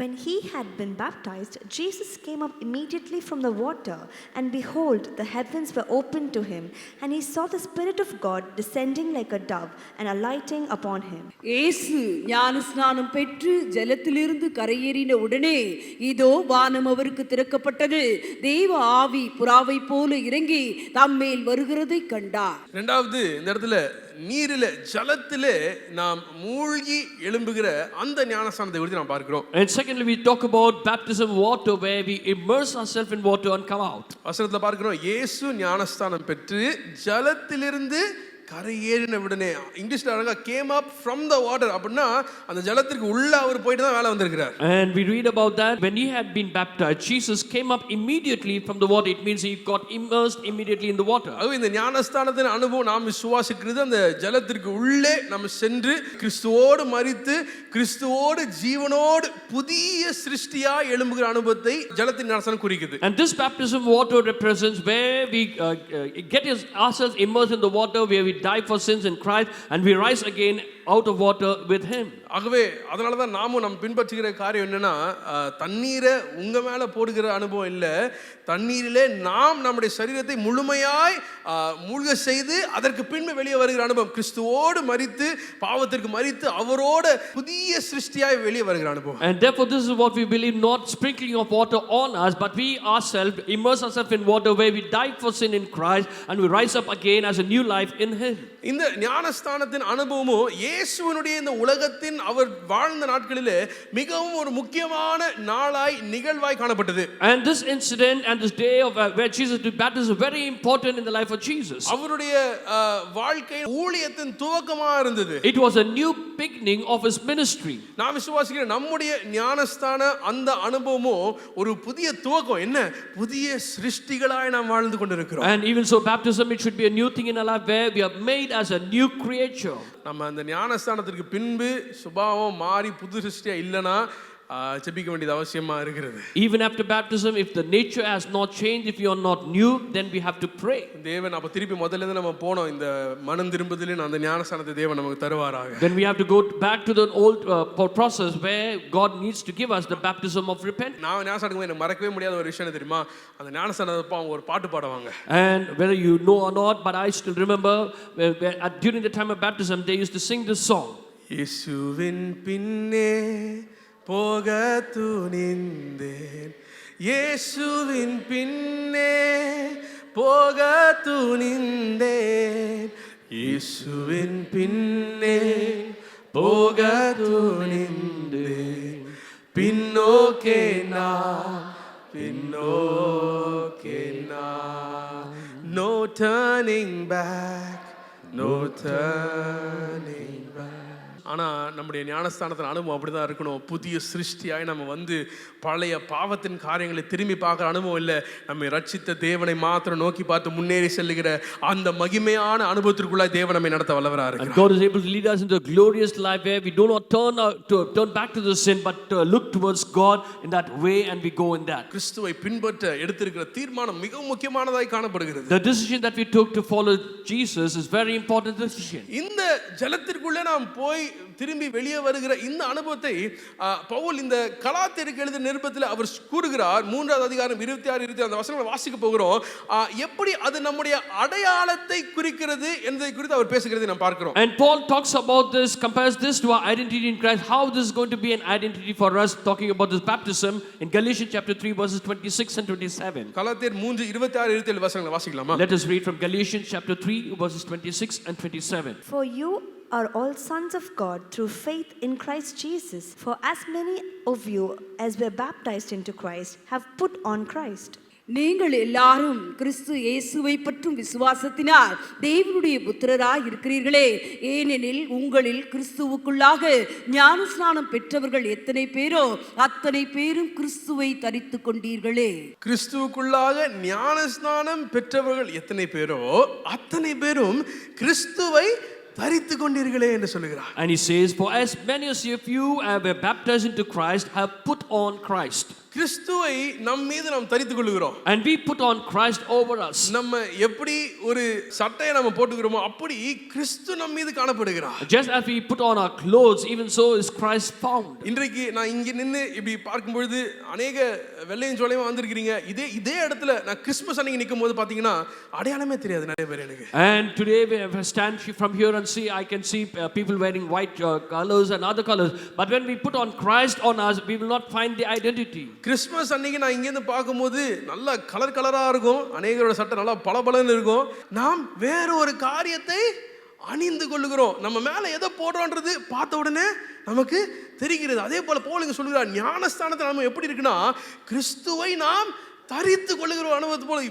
When he had been baptized, Jesus came up immediately from the water, and behold, the heavens were opened to him, and he saw the Spirit of God descending like a dove and alighting upon him. இயேசு ஞானஸ்நானம் பெற்று ஜலத்திலிருந்து கரையேறின உடனே இதோ வானம் அவருக்கு திறக்கப்பட்டது, தேவ ஆவி புறாவை போல இறங்கி தம்மேல் வருகிறதை கண்டார். இரண்டாவது இந்த இடத்துல நீரிலே ஜலத்திலே நாம் மூழ்கி எழும்புகிற அந்த ஞானஸ்நானத்தை குறித்து நாம் பார்க்கிறோம். And secondly we talk about baptism water, where we immerse ourselves in water and come out. வசனத்துல பார்க்கிறோம், இயேசு ஞானஸ்நானம் பெற்று ஜலத்திலிருந்து கரையேறின உடனே, இங்கிலீஷ்ல அழகா came up from the water, அப்படின்னா அந்த ஜலத்திற்கு உள்ள அவர் போயிட்டு தான் வேலை வந்திருக்கிறார். And we read about that when he had been baptized, Jesus came up immediately from the water. It means he got immersed immediately in the water. அது இந்த ஞானஸ்தானத்தின் அனுபவம் நாம் விசுவாசிக்கிறது, அந்த ஜலத்திற்கு உள்ளே நம்ம சென்று கிறிஸ்துவோடு மரித்து கிறிஸ்துவோடு ஜீவனோடு புதிய சிருஷ்டியா எழும்புகிற அனுபவத்தை ஜலத்தின் ஞானஸ்தானம் குறிக்குது. And this baptism water represents where we get ourselves immersed in the water, where we die for sins in Christ and we rise again out of water with him. ஆகவே அதனால தான் நாமும் நம்ம பின்பற்றுகிற காரியம் என்னன்னா, தண்ணீரை உங்க மேல போடுகிற அனுபவம் இல்ல, தண்ணீரிலே நாம் நம்முடைய சரீரத்தை முழுமையாய் மூழ்க செய்து அதற்கு பின்பு வெளியே வருகிற அனுபவம். கிறிஸ்துவோடு மரித்து பாவத்திற்கு மரித்து அவரோட புதிய சிருஷ்டியாய் வெளியே வருகிற அனுபவம். And therefore this is what we believe, not sprinkling of water on us, but we ourselves immerse ourselves in water, where we died for sin in Christ and we rise up again as a new life in him. இந்த ஞானஸ்தானத்தின் அனுபவமும் இயேசுவினுடைய இந்த உலகத்தின் அவர் வாழ்ந்த நாட்களிலே மிகவும் ஒரு முக்கியமான நாளாய் நிகழ்வாய் காணப்பட்டது. And this incident and this day of where Jesus did baptism is very important in the life of Jesus. அவருடைய வாழ்க்கை ஊழியத்தின் துவக்கமா இருந்தது. It was a new beginning of his ministry. நான் விசுவாசிக்கிற நம்முடைய ஞானஸ்தான அந்த அனுபவமும் ஒரு புதிய துவக்கம். என்ன? புதிய சிருஷ்டிகளாய் நாம் வாழ்ந்து கொண்டிருக்கிறோம். And even so baptism, it should be a new thing in our life, where we are made as a new creature. நம்ம அந்த ஞானஸ்தானத்திற்கு பின்பு சுபாவம் மாறி புது சிருஷ்டியா இல்லனா ஜெபிக்க வேண்டியது அவசியமா இருக்கிறது. Even after baptism, if the nature has not changed, if you are not new, then we have to pray. தேவன் அப்ப திருப்பி முதல்ல இருந்து நம்ம போறோம், இந்த மனம் திரும்புதலின் அந்த ஞானஸ்தானத்தை தேவன் நமக்கு தருவாராக. Then we have to go back to the old process where God needs to give us the baptism of repentance. நான் ஞானஸ்தானம் எனக்கு மறக்கவே முடியாத ஒரு விஷயம் தெரியுமா, அந்த ஞானஸ்தானத்தப்ப அவங்க ஒரு பாட்டு பாடுவாங்க. And whether you know or not, but I still remember during the time of baptism they used to sing this song. இயேசுவின் பின்னே போக துணிந்தேன், இயேசுவின் பின்னே போக துணிந்தேன், இயேசுவின் பின்னே போக துணிந்தேன், பின்னோக்கே நான், பின்னோக்கே நான், no turning back, no turning back. ஆனால் நம்முடைய ஞானஸ்தானத்தின் அனுபவம் அப்படிதான் இருக்கணும். புதிய சிருஷ்டியாய் நம்ம வந்து பழைய பாவத்தின் காரியங்களை திரும்பி பார்க்குற அனுபவம் இல்லை, நம்மை ரட்சித்த தேவனை மாத்திரம் நோக்கி பார்த்து முன்னேறி செல்லுகிற அந்த மகிமையான அனுபவத்திற்குள்ளாய் தேவன் நம்மை நடத்த வல்லவராக இருக்கிறார். God is able to lead us into a glorious life where we do not turn back to the sin, but look towards God in that way, and we go in that. கிறிஸ்துவை பின்பற்ற எடுத்திருக்கிற தீர்மானம் மிகவும் முக்கியமானதாய் காணப்படுகிறது. The decision that we took to follow Jesus is very important decision. இந்த ஜலத்திற்குள்ளே நாம் போய் திரும்பி வெளியே வருகிற இந்த அனுபவத்தை பவுல் இந்த கலாத்தியருக்கு எழுதிய நிருபத்தில் அவர் கூறுகிறார். 3வது அதிகாரம் 26, 27 அந்த வசனங்களை வாசிக்க போகிறோம். எப்படி அது நம்முடைய அடையாளத்தை குறிக்கிறது என்பதை குறித்து அவர் பேசுகிறதை நாம் பார்க்கிறோம். And Paul talks about this, compares this to our identity in Christ, how this is going to be an identity for us, talking about this baptism in Galatians chapter 3 verses 26 and 27. கலாத்தியர் 3:26, 27 வசனங்களை வாசிக்கலாமா? Let us read from Galatians chapter 3 verses 26 and 27. For you are all sons of God through faith in Christ Jesus. For as many of you as were baptized into Christ have put on Christ. நீங்கள் எல்லாரும் கிறிஸ்து இயேசுவை பற்றும் விசுவாசத்தினால் தேவனுடைய புத்திரராய் இருக்கிறீர்களே. ஏனெனில் உங்களில் கிறிஸ்துவுக்குள்ளாக ஞானஸ்நானம் பெற்றவர்கள் எத்தனை பேரோ அத்தனை பேரும் கிறிஸ்துவை தரித்துக் கொண்டீர்களே. கிறிஸ்துவுக்குள்ளாக ஞானஸ்நானம் பெற்றவர்கள் எத்தனை பேரோ அத்தனை பேரும் கிறிஸ்துவை தரித்து கொண்டீர்களே என்று சொல்கிறார். And he says, for as many as of you were baptized into Christ have put on Christ. கிறிஸ்துவை நம் மீது நாம் தரித்துக் கொள்கிறோம். And we put on Christ over us. நம்ம எப்படி ஒரு சட்டையை நம்ம போட்டுக்கிறோமோ அப்படி கிறிஸ்து நம் மீது காணப்படுகிறார். Just as we put on our clothes, even so is Christ found. இன்றைக்கு நான் இங்க நின்னு இப்படி பார்க்கும் பொழுது अनेक வெள்ளையும் சோலையும் வந்திருக்கீங்க. இதே இடத்துல நான் கிறிஸ்மஸ் அன்னைக்கு நிக்கும்போது பாத்தீங்கன்னா அடையாளமே தெரியாது நிறைய பேர் எனக்கு. And today when I stand from here and see, I can see people wearing white colors and other colors, but when we put on Christ on us, we will not find the identity. Christmas அன்னைக்கு நான் இங்க இருந்து பார்க்கும்போது நல்ல கலரா இருக்கும். அநேகரோட சட்டை நல்லா பளபளன்னு இருக்கும். நாம் வேற ஒரு காரியத்தை அணிந்து கொள்ளுகிறோம். நம்ம மேல எதை போடுறோன்றது பார்த்த உடனே நமக்கு தெரிகிறது. அதே போல பவுல் சொல்கிறார், ஞானஸ்தானத்தை நாம எப்படி இருக்குன்னா கிறிஸ்துவை நாம் தரித்து கொள்ளுகிற அனுபவத்து போல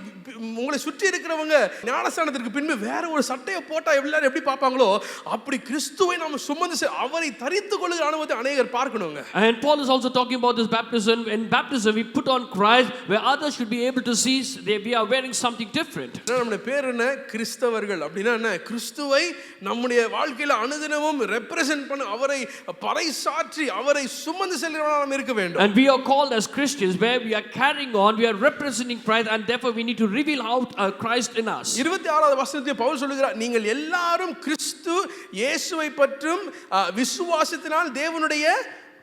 உங்களை சுற்றி இருக்கிறவங்க ஞானஸ்தானத்திற்கு பின்பு வேற ஒரு சட்டையை போட்டா எல்லாரும் எப்படி பார்ப்பாங்களோ அப்படி கிறிஸ்துவை நாம சுமந்து அவரை தரித்து கொள்ளுகிற அனுபவத்தை அநேகர் பார்க்கணுங்க. And Paul is also talking about this baptism. In baptism we put on Christ, where others should be able to see we are wearing something different. நம்முடைய பேர் என்ன? கிறிஸ்தவர்கள். அப்படின்னா என்ன? கிறிஸ்துவை நம்முடைய வாழ்க்கையில அனுதினமும் ரெப்ரசன்ட் பண்ண அவரை பறைசாற்றி அவரை சுமந்து செல்கிறவர்களாக நாம் இருக்க வேண்டும். And we are called as Christians, where we are carrying on, we are representing Christ, and therefore we need to reveal out Christ in us. 26வது வசனத்தில் பவுல் சொல்கிறார், நீங்கள் எல்லாரும் கிறிஸ்து இயேசுவை பற்றும் விசுவாசத்தினால் தேவனுடைய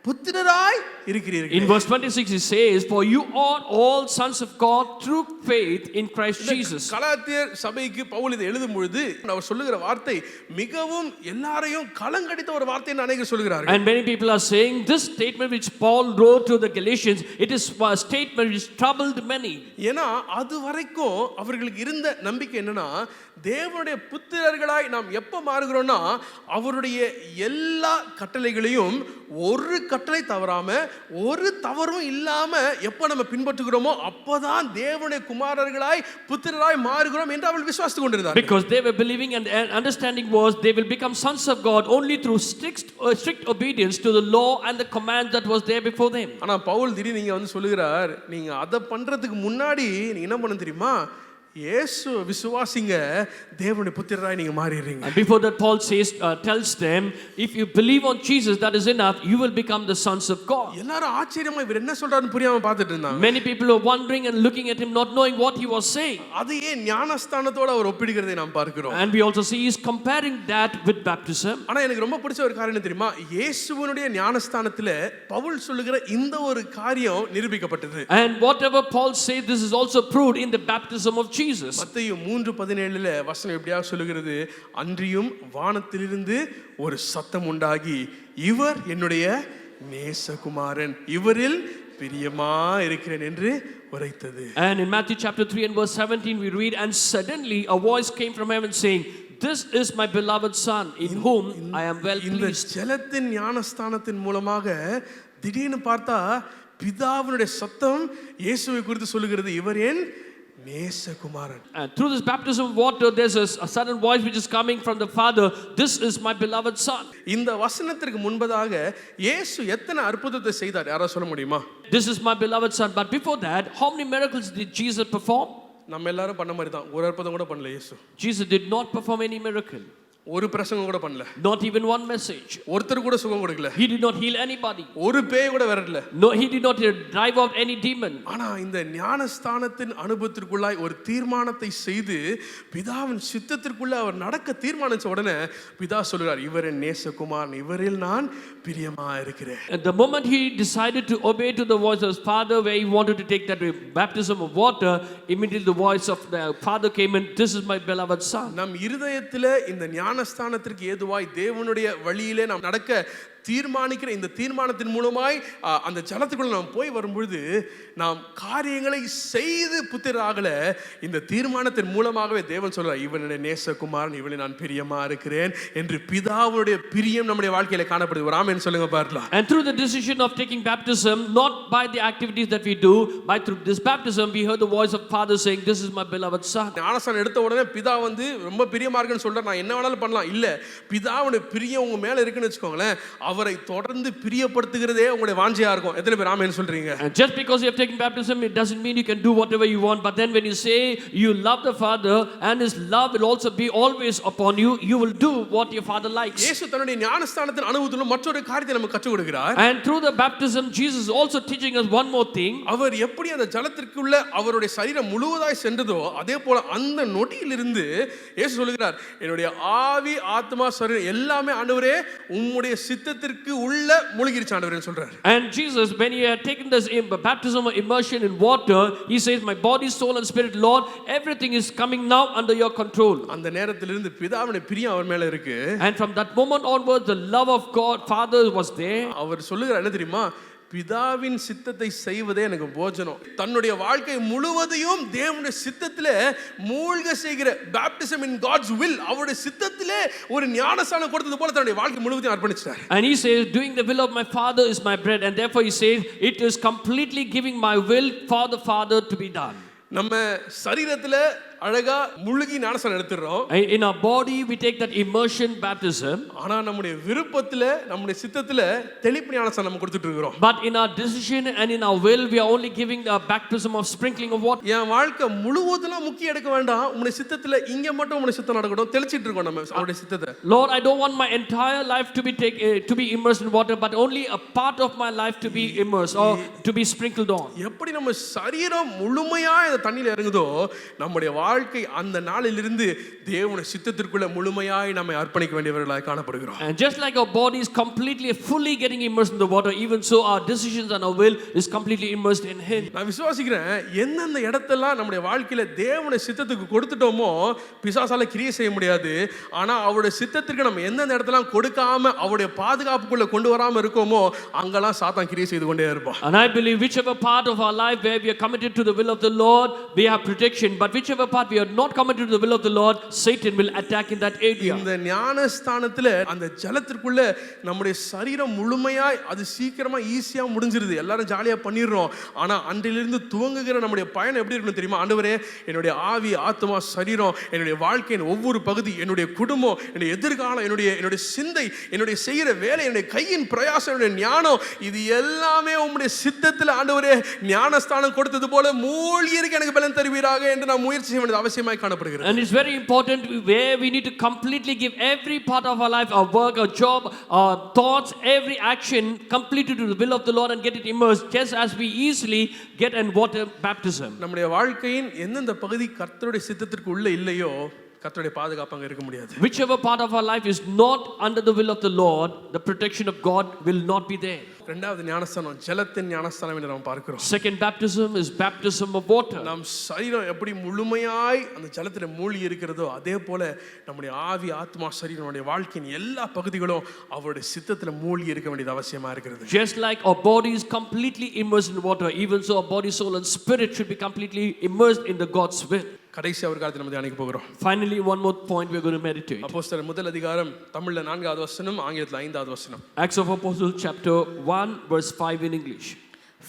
புத்திரராய் இருக்கிறீர்கள். In verse 26 he says, for you are all sons of God through faith in Christ Jesus. கலாத்தியர் சபைக்கு பவுல் இதை எழுதும் பொழுது அவர் சொல்லுகிற வார்த்தை மிகவும் எல்லாரையும் கலங்கடித்த ஒரு வார்த்தை என்று அநேகர் சொல்கிறார்கள். And many people are saying this statement which Paul wrote to the Galatians, it is a statement which troubled many. ஏன்னா அது வரைக்கும் அவர்களுக்கு இருந்த நம்பிக்கை என்னன்னா, தேவனுடைய புத்திரர்களாய் நாம் எப்ப மாறுகிறோம்னா அவருடைய எல்லா கட்டளைகளையும் ஒரு கட்டளை தவறாம ஒரு தவறும் இல்லாம எப்ப நம்ம பின்பற்றுகிறோமோ அப்பதான் தேவனுடைய குமாரர்களாய் புத்திரராய் மாறுகிறோம் என்று அவர்கள் விசுவாசித்துக் கொண்டிருந்தார்கள். Because they were believing and understanding was they will become sons of God only through strict obedience to the law and the command that was there before them. ஆனா பவுல் திடீர்னு நீங்க வந்து சொல்லுகிறார், நீங்க அதை பண்றதுக்கு முன்னாடி நீங்க என்ன பண்ண தெரியுமா? இயேசு விசுவாசிங்க, தேவனுடைய புத்திரராய் நீங்க மாறிடுறீங்க. And before that Paul says tells them, if you believe on Jesus, that is enough, you will become the sons of God. எல்லாரும் ஆச்சரியமா இவர் என்ன சொல்றாருன்னு புரியாம பார்த்துட்டு இருந்தாங்க. Many people were wondering and looking at him, not knowing what he was saying. அதையே ஞானஸ்தானத்தோட அவர் ஒப்பிடுகிறதை நாம் பார்க்கிறோம். And we also see he is comparing that with baptism. ஆனா எனக்கு ரொம்ப பிடிச்ச ஒரு காரியம் தெரியுமா? இயேசுவினுடைய ஞானஸ்தானத்திலே பவுல் சொல்லுகிற இந்த ஒரு காரியம் நிரூபிக்கப்பட்டது. And whatever Paul said, this is also proved in the baptism of Jesus. மத்தேயு 3:17 வசனம் எப்படியா சொல்லுகிறது, அன்றியும் வானத்திலிருந்து ஒரு சத்தம் உண்டாகி, இவர் என்னுடைய நேசகுமாரன், இவரில் பிரியமா இருக்கிறேன் என்று உரைத்தது. And in Matthew chapter 3 and verse 17 we read, and suddenly a voice came from heaven saying, this is my beloved son in whom I am well இந்த pleased. ஜலத்தின் ஞானஸ்தானத்தின் மூலமாக திடீர்னு பார்த்தா பிதாவினுடைய சத்தம் இயேசுவை குறித்து சொல்லுகிறது, இவர் என் நேசகுமாரன். And through this baptism of water there's a sudden voice which is coming from the Father, this is my beloved son. இந்த வசனத்திற்கு முன்பதாக இயேசு எத்தனை அற்புதத்தை செய்தார்? யாரா சொல்ல முடியுமா? This is my beloved son. But before that, how many miracles did Jesus perform? நம்ம எல்லாரும் பண்ண மாதிரி தான், ஒரு அற்புதம் கூட பண்ணல இயேசு. Jesus did not perform any miracle. ஒரு பிரசங்கம் கூட பண்ணல, not even one message. ஒருத்தர் கூட சுகம் கொடுக்கல, He did not heal anybody. ஒரு பேய் கூட வரல. No, he did not drive out any demon. ஆனா இந்த ஞானஸ்தானத்தின் அனுபவத்திற்குள்ளாய் ஒரு தீர்மானத்தை செய்து பிதாவின் சித்தத்திற்குள்ள அவர் நடக்க தீர்மானிச்ச உடனே பிதா சொல்றார், இவர் என் நேசகுமாரன், இவரில் நான் பிரியமா இருக்கிறேன். At the moment he decided to obey to the voice of his father, where he wanted to take that baptism of water, immediately the voice of the father came in, this is my beloved son. நம் இருதயத்திலே இந்த ஞானஸ்தானத்திற்கு ஏதுவாய் தேவனுடைய வழியிலே நாம் நடக்க தீர்மானிக்கிற இந்த தீர்மானத்தின் மூலமாய் அந்த ஜலத்துக்குள்ள நாம் போய் வரும்பொழுது நாம் காரியங்களை செய்து புத்திராகல, இந்த தீர்மானத்தின் மூலமாகவே தேவன் சொல்றார், இவனுடைய நேசகுமாரன், இவனை நான் பிரியமா இருக்கிறேன் என்று பிதாவுடைய பிரியம் நம்முடைய வாழ்க்கையில காணப்படுது. ஒரு ஆமென் சொல்லுங்க பார்க்கலாம். And through the decision of taking baptism, not by the activities that we do, but through this baptism we heard the voice of father saying, this is my beloved son. ஞானஸ்தானம் எடுத்த உடனே பிதா வந்து ரொம்ப பிரியமா இருக்குன்னு சொல்றார், நான் என்ன வேணாலும் பண்ணலாம். இல்ல, பிதாவுடைய பிரியம் உங்க மேல இருக்குன்னு வச்சுக்கோங்களேன், அவரை தொடர்ந்து பிரியப்படுத்துகிறதே உங்களுடைய வாஞ்சையா இருக்கும். எத்தனை பேர் ஆமென் சொல்றீங்க? And just because you have taken baptism, it doesn't mean you can do whatever you want, but then when you say you love the father and his love will also be always upon you, you will do what your father likes. இயேசு தன்னுடைய ஞானஸ்தானத்தின் அனுபவத்துல மற்றொரு காரியத்தை நமக்கு கற்றுக் கொடுக்கிறார். And through the baptism Jesus is also teaching us one more thing. அவர் எப்படி அந்த ஜலத்திற்குள்ள அவருடைய சரீரம் முழுவதாய் சென்றதோ அதே போல அந்த நொடியிலிருந்து இயேசு சொல்கிறார், என்னுடைய ஆவி ஆத்மா சரீரம் எல்லாமே ஆண்டவரே உம்முடைய சித்தத்திற்கு உள்ள மூழ்கிருச்சு ஆண்டவரே சொல்றார். And Jesus, when he had taken this baptism of immersion in water, he says, my body, soul and spirit, Lord, everything is coming now under your control. அந்த நேரத்திலிருந்து பிதாவுடைய பிரியம் அவர் மேல இருக்கு. And from that moment onwards the love of God Father was there. அவர் சொல்லுகிறார் என்ன தெரியுமா, பிதாவின் சித்தத்தை செய்வதே எனக்கு போஜனம். தன்னுடைய வாழ்க்கை முழுவதையும் தேவனுடைய சித்தத்திலே மூழ்க செய்கிற baptism in God's will, அவருடைய சித்தத்திலே ஒரு ஞானஸ்தானம் கொடுத்தது போல தன்னுடைய வாழ்க்கை முழுவதையும் அர்ப்பணிச்சார். And he says, doing the will of my Father is my bread, and therefore he says, it is completely giving my will for the Father to be done. நம்ம சரீரத்துல அழகா முழுகி ஞானஸ்தானம் எடுத்துறோம். In our body we take that immersion baptism. ஆனா நம்முடைய விருப்பத்துல நம்முடைய சித்தத்துல தெளிப்பு ஞானஸ்தானம் நம்ம கொடுத்துட்டு இருக்கோம். But in our decision and in our will we are only giving a baptism of sprinkling of water. என் வாழ்க்கை முழுவதும் முக்கிய எடுக்க வேண்டாம், உம்முடைய சித்தத்துல இங்க மட்டும் உம்முடைய சித்தம் நடக்கட்டும், தெளிச்சிட்டு இருக்கோம் நம்ம அவருடைய சித்தத்தை. Lord, I don't want my entire life to be immersed in water, but only a part of my life to be immersed or to be sprinkled on. எப்படி நம்ம சரீரம் முழுமையா இந்த தண்ணியில இறங்குதோ நம்முடைய வாழ்க்கை அந்த நாளிலிருந்து தேவனுடைய சித்தத்திற்குள்ள முழுமையாய் நம்மை அர்ப்பணிக்க வேண்டியவர்களாய் காணப்படுகிறோம். And just like our body is completely fully getting immersed in the water, even so our decisions and our will is completely immersed in him. நான் விசுவாசிக்கிறேன், எந்தெந்த இடத்தெல்லாம் நம்முடைய வாழ்க்கையில தேவனுடைய சித்தத்துக்கு கொடுத்துட்டோமோ பிசாசால கிரியை செய்ய முடியாது. ஆனா அவருடைய சித்தத்திற்கு நம்ம எந்தெந்த இடத்தெல்லாம் கொடுக்காம அவருடைய பாதுகாப்புக்குள்ள கொண்டு வராம இருக்கோமோ அங்கெல்லாம் சாத்தான் கிரியை செய்து கொண்டே இருப்பான். And I believe whichever part of our life where we are committed to the will of the Lord, we have protection, but whichever part we are not committed to the will of the Lord, Satan will attack in that area. இந்த ஞானஸ்தானத்துல அந்த ஜலத்திற்குள்ள நம்முடைய சரீரம் முழுமையாய் அது சீக்கிரமா ஈஸியா முடிஞ்சிருது, எல்லாரும் ஜாலியா பண்ணிடுறோம். ஆனா அன்றிலிருந்து துவங்குகிற நம்முடைய பயணம் எப்படி இருக்கணும் தெரியுமா? ஆண்டவரே, என்னுடைய ஆவி ஆத்மா சரீரம், என்னுடைய வாழ்க்கையின் ஒவ்வொரு பகுதி, என்னுடைய குடும்பம், என்னுடைய எதிர்காலம், என்னுடைய சிந்தை, என்னுடைய செய்கிற வேலை, என்னுடைய கையின் பிரயாசம், என்னுடைய ஞானம், இது எல்லாமே உம்முடைய சித்தத்தில் ஆண்டவரே ஞானஸ்தானம் கொடுத்தது போல மூழ்கி இருக்க எனக்கு பலன் தருவீராக என்று நாம் முயற்சி செய்ய வேண்டியது அவசியமாய் காணப்படுகிறது. And it's very important where we need to completely give every part of our life, our work, our job, our thoughts, every action completely to the will of the Lord and get it immersed, just as we easily get in water baptism. நம்முடைய வாழ்க்கையின் எந்தெந்த பகுதி கர்த்தருடைய சித்தத்திற்கு உள்ள இல்லையோ கர்த்தருடைய பாதுகாப்பு அங்க இருக்க முடியாது. Whichever part of our life is not under the will of the Lord, the protection of God will not be there. இரண்டாவது ஞானஸ்தானம் ஜலத்தின் ஞானஸ்தானம் என்று நாம் பார்க்கிறோம். Second baptism is baptism of water. நம் சரீரம் எப்படி முழுமையாய் அந்த ஜலத்தில் மூழ்கி இருக்கிறதோ அதே போல நம்முடைய ஆவி ஆத்மா சரீரம் நம்முடைய வாழ்க்கையின் எல்லா பகுதிகளும் அவருடைய சித்தத்தில் மூழ்கி இருக்க வேண்டியது அவசியமா இருக்கிறது. Just like our body is completely immersed in water, even so our body, soul and spirit should be completely immersed in the God's will. கடைசி அவர் காலத்தில் நம்ம தியானிக்க போகிறோம். Finally, one more point we are going to meditate. அப்போஸ்தலர் முதல் அதிகாரம் தமிழ்ல 4வது வசனம், ஆங்கிலத்தில் 5வது வசனம். Acts of Apostles chapter 1 verse 5 in English.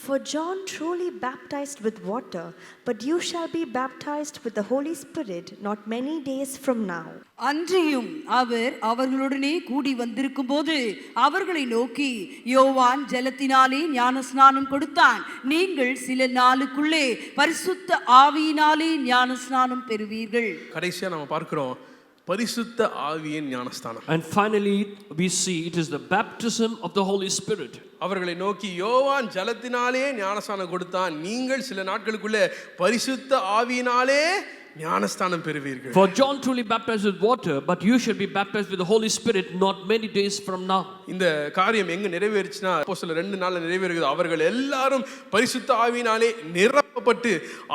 For John truly baptized with water, but you shall be baptized with the Holy Spirit not many days from now. அன்றியும் அவர் அவர்களுடனே கூடி வந்திருக்கும் போது அவர்களை நோக்கி, யோவான் ஜலத்தினாலே ஞானஸ்நானம் கொடுத்தான், நீங்கள் சில நாளுக்குள்ளே பரிசுத்த ஆவியினாலே ஞானஸ்நானம் பெறுவீர்கள். கடைசியா நம்ம பார்க்கிறோம், பரிசுத்த ஆவியின் ஞானஸ்தானம். And finally, we see it is the baptism of the Holy Spirit. அவர்களை நோக்கி யோவான் ஜலத்தினாலே ஞானஸ்தானம் கொடுத்தான், நீங்கள் சில நாட்களுக்குள்ளே பரிசுத்த ஆவியினாலே ஞானஸ்தானம் பெறுவீர்கள். For John truly baptized with water, but you shall be baptized with the Holy Spirit not many days from now. இந்த காரியம் எங்க நிறைவேறிச்சுனா அப்போஸ்தலர் 2 நாள்ல நிறைவேறுகிறது. அவர்கள் எல்லாரும் பரிசுத்த ஆவியினாலே நிரப்பப்பட்டு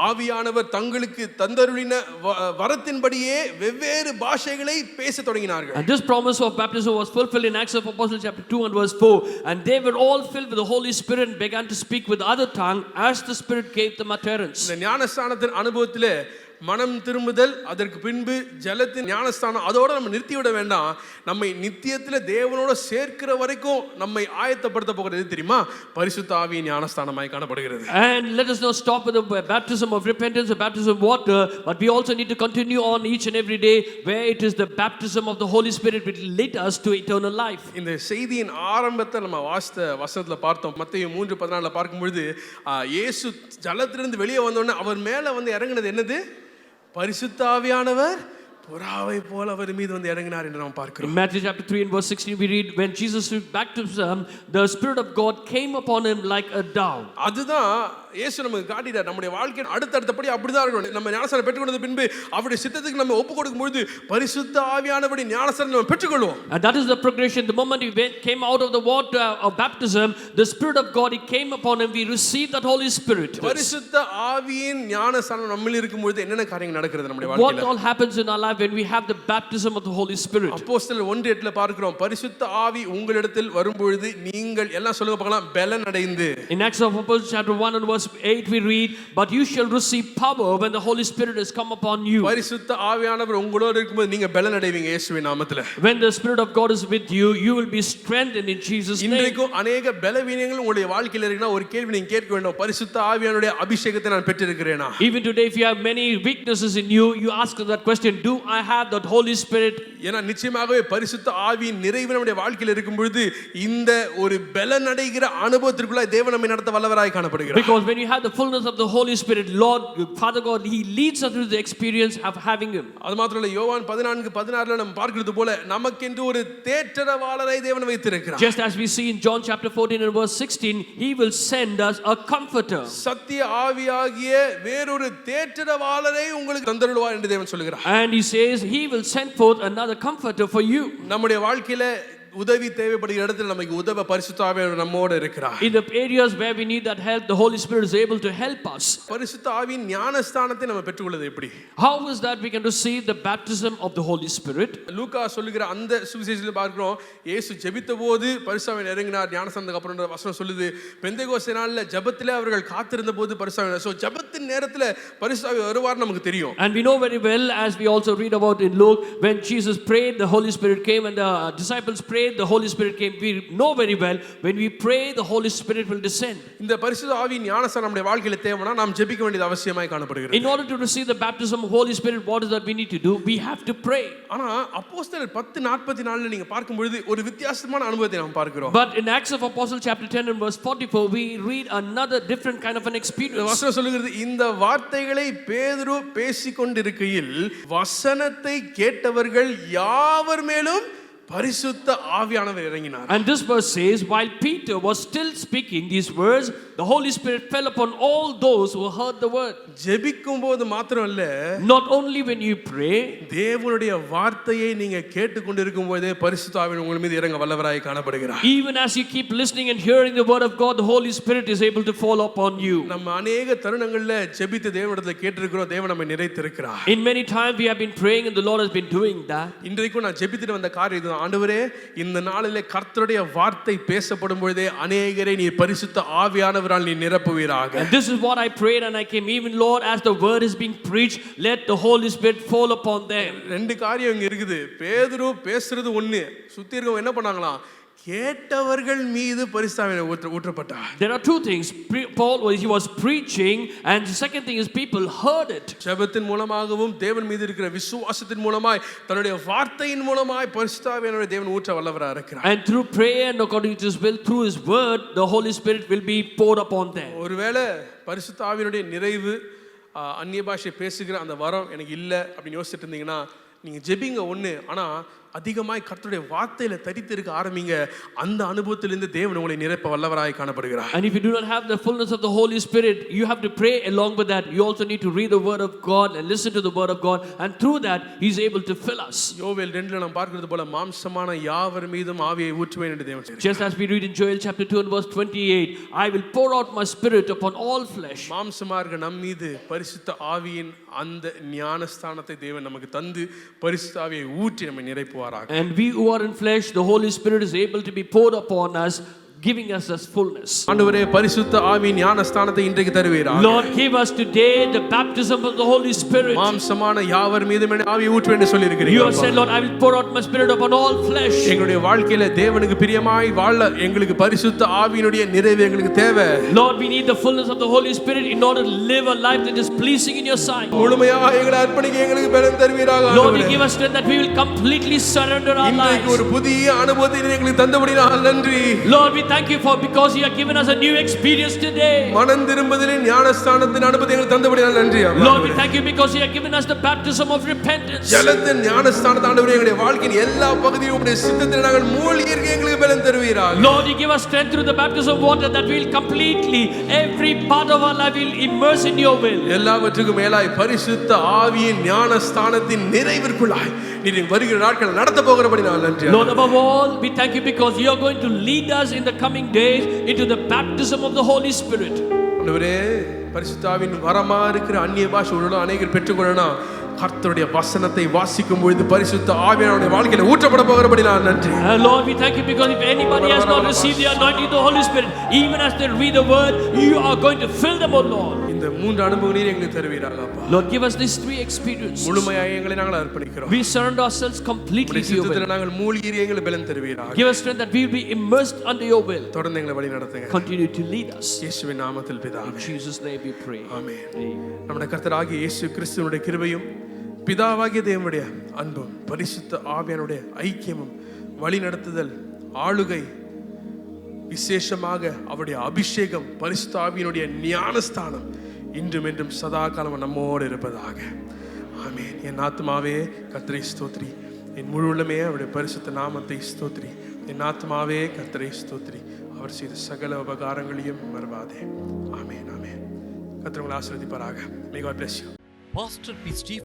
ஆவியானவர் தங்களுக்கு தந்தருளின வரத்தின்படியே வெவ்வேறு பாஷைகளை பேசத் தொடங்கினார்கள். And this promise of baptism was fulfilled in Acts of Apostles chapter 2 and verse 4, and they were all filled with the Holy Spirit and began to speak with other tongue as the Spirit gave them utterance. இந்த ஞானஸ்தானத்தின் அனுபவத்திலே மனம் திரும்புதல், அதற்கு பின்பு ஜலத்தின் ஞானஸ்தானம், அதோட நம்ம நிறுத்தி விட வேண்டாம். நம்மை நித்தியத்தில் தேவனோட சேர்க்கிற வரைக்கும் நம்மை ஆயத்தப்படுத்த போகிறது தெரியுமா? பரிசுத்த ஆவியின் ஞானஸ்தானமாய் காணப்படுகிறது. And let us not stop with the baptism of repentance, the baptism of water, but we also need to continue on each and every day where it is the baptism of the Holy Spirit which will lead us to eternal life. இந்த செய்தியின் ஆரம்பத்தை நம்ம வாசித்த வசனத்துல பார்த்தோம். மத்தேயு 3:14 பார்க்கும் பொழுது இயேசு ஜலத்திலிருந்து வெளியே வந்தோடனே அவர் மேல வந்து இறங்குனது என்னது? பரிசுத்த ஆவியானவர் புறாவை போல அவர் மீது வந்து இறங்கினார் என்று நாம் பார்க்கிறோம். In Matthew chapter 3 and verse 16 we read, when Jesus took baptism, the Spirit of God came upon him like a dove. அதுதான் இயேசு நமக்கு காட்டிட்டார். நம்முடைய வாழ்க்கையின் அடுத்தபடி அப்படிதான் இருக்கணும். நம்ம ஞானஸ்தானம் பெற்றுக்கொண்ட பின்பு அவருடைய சித்தத்துக்கு நம்ம ஒப்பு கொடுக்கும் பொழுது பரிசுத்த ஆவியானவருடைய ஞானஸ்தானம் நம்ம பெற்றுக்கொள்வோம். And that is the progression. The moment we came out of the water of baptism, the Spirit of God, he came upon him, we received that Holy Spirit. பரிசுத்த ஆவியின் ஞானஸ்தானம் நம்மில் இருக்கும் பொழுது என்னென்ன காரியங்கள் நடக்கிறது நம்முடைய வாழ்க்கையில? What all happens in our life when we have the baptism of the Holy Spirit? அப்போஸ்தலர் 1:8 பார்க்கிறோம், பரிசுத்த ஆவி உங்களிடத்தில் வரும்பொழுது நீங்கள் எல்லாம் சொல்லுங்க பார்க்கலாம், பலன் அடைந்து. In Acts of Apostles chapter 1 and verse 8 we read, but you shall receive power when the Holy Spirit has come upon you. பரிசுத்த ஆவியானவர் உங்களோடு இருக்கும்போது நீங்க பலன் அடைவீங்க இயேசுவின் நாமத்திலே. When the Spirit of God is with you, you will be strengthened in Jesus name. இன்றைக்கும் अनेक பலவீனங்கள் உங்களுடைய வாழ்க்கையில இருக்குனா ஒரு கேள்வி நீங்க கேட்க வேண்டும், பரிசுத்த ஆவியானுடைய அபிஷேகத்தை நான் பெற்றிருக்கிறேனா? Even today if you have many weaknesses in you, you ask that question, do I have that Holy Spirit? ஏனா நிச்சயமாகவே பரிசுத்த ஆவியின் நிறைவு நம்முடைய வாழ்க்கையில இருக்கும் பொழுது இந்த ஒரு பலன் அடைகிற அனுபவத்திற்குள்ள தேவன் நம்மை நடத்த வல்லவராய் காணப்படுகிறார். Because when you have the fullness of the Holy Spirit, Lord Father God, he leads us through the experience of having him. அது மாத்திரமல்ல, யோவான் 14:16 நம்ம பார்க்கிறது போல நமக்கென்று ஒரு தேற்றரவாளரை தேவன் வைத்திருக்கிறார். Just as we see in John chapter 14 and verse 16, he will send us a comforter. சத்திய ஆவியாகிய வேறொரு தேற்றரவாளரை உங்களுக்கு தந்தருளுவார் என்று தேவன் சொல்கிறார். And he says he will send forth another comforter for you. நம்முடைய வாழ்க்கையில உதவி தேவைப்படுகிற இடத்துல நமக்கு உதவ பரிசுத்த ஆவியானவர் நம்மோடு இருக்கிறார். In the areas where we need that help, the Holy Spirit is able to help us. பரிசுத்த ஆவியின் ஞானஸ்தானத்தை நம்ம பெற்றுக்கொள்வது எப்படி? How is that we can receive the baptism of the Holy Spirit? லூக்கா சொல்லுகிற அந்த சுவிசேஷத்தில் பார்க்கிறோம், இயேசு ஜெபித்தபோது பரிசுத்த ஆவியானவர் இறங்கினார். ஞானஸ்தானத்துக்கு அப்புறம் வசனம் சொல்லுது, பெந்தேகோஸ்தே நாளில் ஜெபத்திலே அவர்கள் காத்திருந்த போது பரிசுத்த ஆவியானவர், சோ ஜெபத்தின் நேரத்தில் பரிசுத்த ஆவியானவர் வருவார் நமக்கு தெரியும். And we know very well, as we also read about in Luke, when Jesus prayed, the Holy Spirit came, and the disciples prayed, the Holy Spirit came. We know very well, when we pray, the Holy Spirit will descend. இந்த பரிசுத்த ஆவியின் ஞானஸ்தானம் நம்முடைய வாழ்க்கையில தேவைனா நாம் ஜெபிக்க வேண்டியது அவசியமாய் காணப்படுகிறது. In order to receive the baptism of Holy Spirit, what is that we need to do? We have to pray. ஆனா அப்போஸ்தலர் 10:44 நீங்க பார்க்கும் பொழுது ஒரு வித்தியாசமான அனுபவத்தை நாம் பார்க்கிறோம். But in Acts of Apostles chapter 10 and verse 44, we read another different kind of an experience. வசனம் சொல்லுகிறது, இந்த வார்த்தைகளை பேதுரு பேசிக்கொண்டிருக்கையில் வசனத்தை கேட்டவர்கள் யாவர் மேலும் பரிசுத்த ஆவியானவர் இறங்கினார். And this verse says, while Peter was still speaking these words, the Holy Spirit fell upon all those who heard the word. ஜெபிக்கும்போது மாத்திரம் இல்ல, not only when you pray, தேவனுடைய வார்த்தையை நீங்க கேட்டுக்கொண்டிருக்கும் போதே பரிசுத்த ஆவியானவர் உங்கள் மீது இறங்க வல்லவராய் காணப்படுகிறார். even as you keep listening and hearing the word of God, the Holy Spirit is able to fall upon you. நம்ம अनेक தருணங்கள்ல ஜெபித்து தேவனிடத்தில் கேட்டிருக்கிறோம், தேவன் நம்மை நிறைத்திருக்கிறார். In many times we have been praying and the Lord has been doing that. இன்றைக்கும் நான் ஜெபித்துட்டு வந்த காரியம், ஆண்டவரே இந்த நாளிலே கர்த்தருடைய வார்த்தை பேசப்படும் பொழுதே அநேகரை நீ பரிசுத்த ஆவியானவரால் நீ நிரப்புவீராக. And this is what I prayed and I came, even Lord, as the word is being preached, let the Holy Spirit fall upon them. ரெண்டு காரியம் இங்க இருக்குது. பேதுரு பேசுறது ஒண்ணு, சுத்தி இருக்கவங்க என்ன பண்ணாங்களா? கேட்டவர்கள் மீது பரிசுத்த ஆவியானவர் ஊற்றப்பட்டார். There are two things. Paul was preaching, and the second thing is people heard it. ஜெபத்தின் மூலமாகவும் தேவன் மீது இருக்கிற விசுவாசத்தின் மூலமாய் தன்னுடைய வார்த்தையின் மூலமாய் பரிசுத்த ஆவியானவரை தேவன் ஊற்ற வல்லவராக இருக்கிறார். And through prayer and according to his will, through his word, the Holy Spirit will be poured upon them. ஒருவேளை பரிசுத்த ஆவியானுடைய நிறைவு, அந்நிய பாஷை பேசுகிற அந்த வரம் எனக்கு இல்லை அப்படின்னு யோசிச்சுட்டு இருந்தீங்கன்னா, நீங்க ஜெபிங்க ஒண்ணு, ஆனா அதிகமாய் கர்த்தருடைய வார்த்தையில தரித்திருக்க ஆரம்பிங்க. அந்த அனுபவத்திலிருந்து தேவன் உங்களை நிரப்ப வல்லவராய் காணப்படுகிறார். And if you do not have the fullness of the Holy Spirit, you have to pray along with that. You also need to read the word of God and listen to the word of God, and through that he is able to fill us. யோவேல் 2ல நாம் பார்க்கிறது போல மாம்சமான யாவர் மீதும் ஆவியை ஊற்றுவேன் என்று தேவன் சொல்கிறார். Just as we read in Joel chapter 2 and verse 28, I will pour out my spirit upon all flesh. மாம்சமா இருக்க நம் மீது பரிசுத்த ஆவியின் அந்த ஞானஸ்தானத்தை தேவன் நமக்கு தந்து பரிசுத்த ஆவியை ஊற்றி நம்மை நிறைப்புவாராக. And we who are in flesh, the Holy Spirit is able to be poured upon us, giving us this fullness. ஆண்டவரே பரிசுத்த ஆவியின் ஞானஸ்தானத்தை இன்றைக்கு தருவீராக. Lord, give us today the baptism of the Holy Spirit. மாம்சமான யாவர் மீதும் ஆவியை ஊற்றுவேன் என்று சொல்லி இருக்கிறீர்கள். You have said, Lord, I will pour out my spirit upon all flesh. எங்களுடைய வாழ்க்கையில தேவனுக்கு பிரியமாய் வாழ எங்களுக்கு பரிசுத்த ஆவியினுடைய நிறைவு எங்களுக்கு தேவை. Lord, we need the fullness of the Holy Spirit in order to live a life that is pleasing in your sight. முழுமையாக எங்களை அர்ப்பணிக்க எங்களுக்கு பலன் தருவீராக. Lord, you give us strength that we will completely surrender our lives. இன்றைக்கு ஒரு புதிய அனுபவத்தை எங்களுக்கு தந்தபடியால் நன்றி. Lord, we thank you for because you have given us a new experience today. மனம் திரும்புதலின் ஞானஸ்தானத்தின் அனுபவத்தை எங்களுக்கு தந்தபடியால் நன்றி. Lord, we thank you because you have given us the baptism of repentance. ஜலத்தின் ஞானஸ்தானத்தை ஆண்டவரே எங்களுடைய வாழ்க்கையின் எல்லா பகுதியிலும் உம்முடைய சித்தத்தில் நாங்கள் மூழ்கி இருக்க எங்களுக்கு பலன் தருவீராக. Lord, you give us strength through the baptism of water that we will completely every part of our life will immerse in your will. எல்லாவற்றுக்கும் மேலாய் பரிசுத்த ஆவியின் ஞானஸ்தானத்தின் நிறைவிற்குள்ளாய் நீர் வருகிற நாட்கள் நடத்த போகிறபடியால் நன்றி. Lord, above all, we thank you because you are going to lead us in the coming days into the baptism of the Holy Spirit. ஆண்டவரே பரிசுத்த ஆவியின் வரமா இருக்கிற அந்நிய பாஷைகளோட அநேகர் பெற்றுக்கொள்ளணும். கர்த்தருடைய வசனத்தை வாசிக்கும் பொழுது பரிசுத்த ஆவியானவருடைய வாழ்க்கையில ஊற்றப்பட போகிறபடியால் நன்றி. Lord, we thank you because if anybody has not received the anointing of the Holy Spirit, even as they read the word, you are going to fill them, O Lord. இந்த மூன்று அனுபவங்களை எங்களுக்கு தருவீராக அப்பா. Lord, give us these three experiences. முழுமையாக எங்களை நாங்கள் அர்ப்பணிக்கிறோம். We surrender ourselves completely to your will. நாங்கள் மூழ்கி எங்களுக்கு பலன் தருவீராக. Give us strength that we will be immersed under your will. தொடர்ந்து எங்களை வழி நடத்துங்க. Continue to lead us. இயேசுவின் நாமத்தில் பிதாவே. In Jesus' name we pray. Amen. Amen. நம்முடைய கர்த்தராகிய இயேசு கிறிஸ்துவினுடைய கிருபையும் பிதாவாகிய தேவனுடைய அன்பும் பரிசுத்த ஆவியானுடைய ஐக்கியமும் வழி நடத்துதல் ஆளுகை விசேஷமாக அவருடைய அபிஷேகம் பரிசுத்த ஆவியினுடைய ஞானஸ்தானம் இன்றும் என்றும் சதா காலம் நம்மோடு இருப்பதாக. ஆமென். என் ஆத்மாவே கர்த்தரை ஸ்தோத்திரி, என் முழு உள்ளமே அவருடைய பரிசுத்த நாமத்தை ஸ்தோத்திரி. என் ஆத்மாவே கர்த்தரை ஸ்தோத்திரி, அவர் செய்த சகல உபகாரங்களையும் மறவாதே. ஆமென். ஆமென். கர்த்தர் உங்களை ஆசீர்வதிப்பாராக. May God bless you. Pastor P. Steve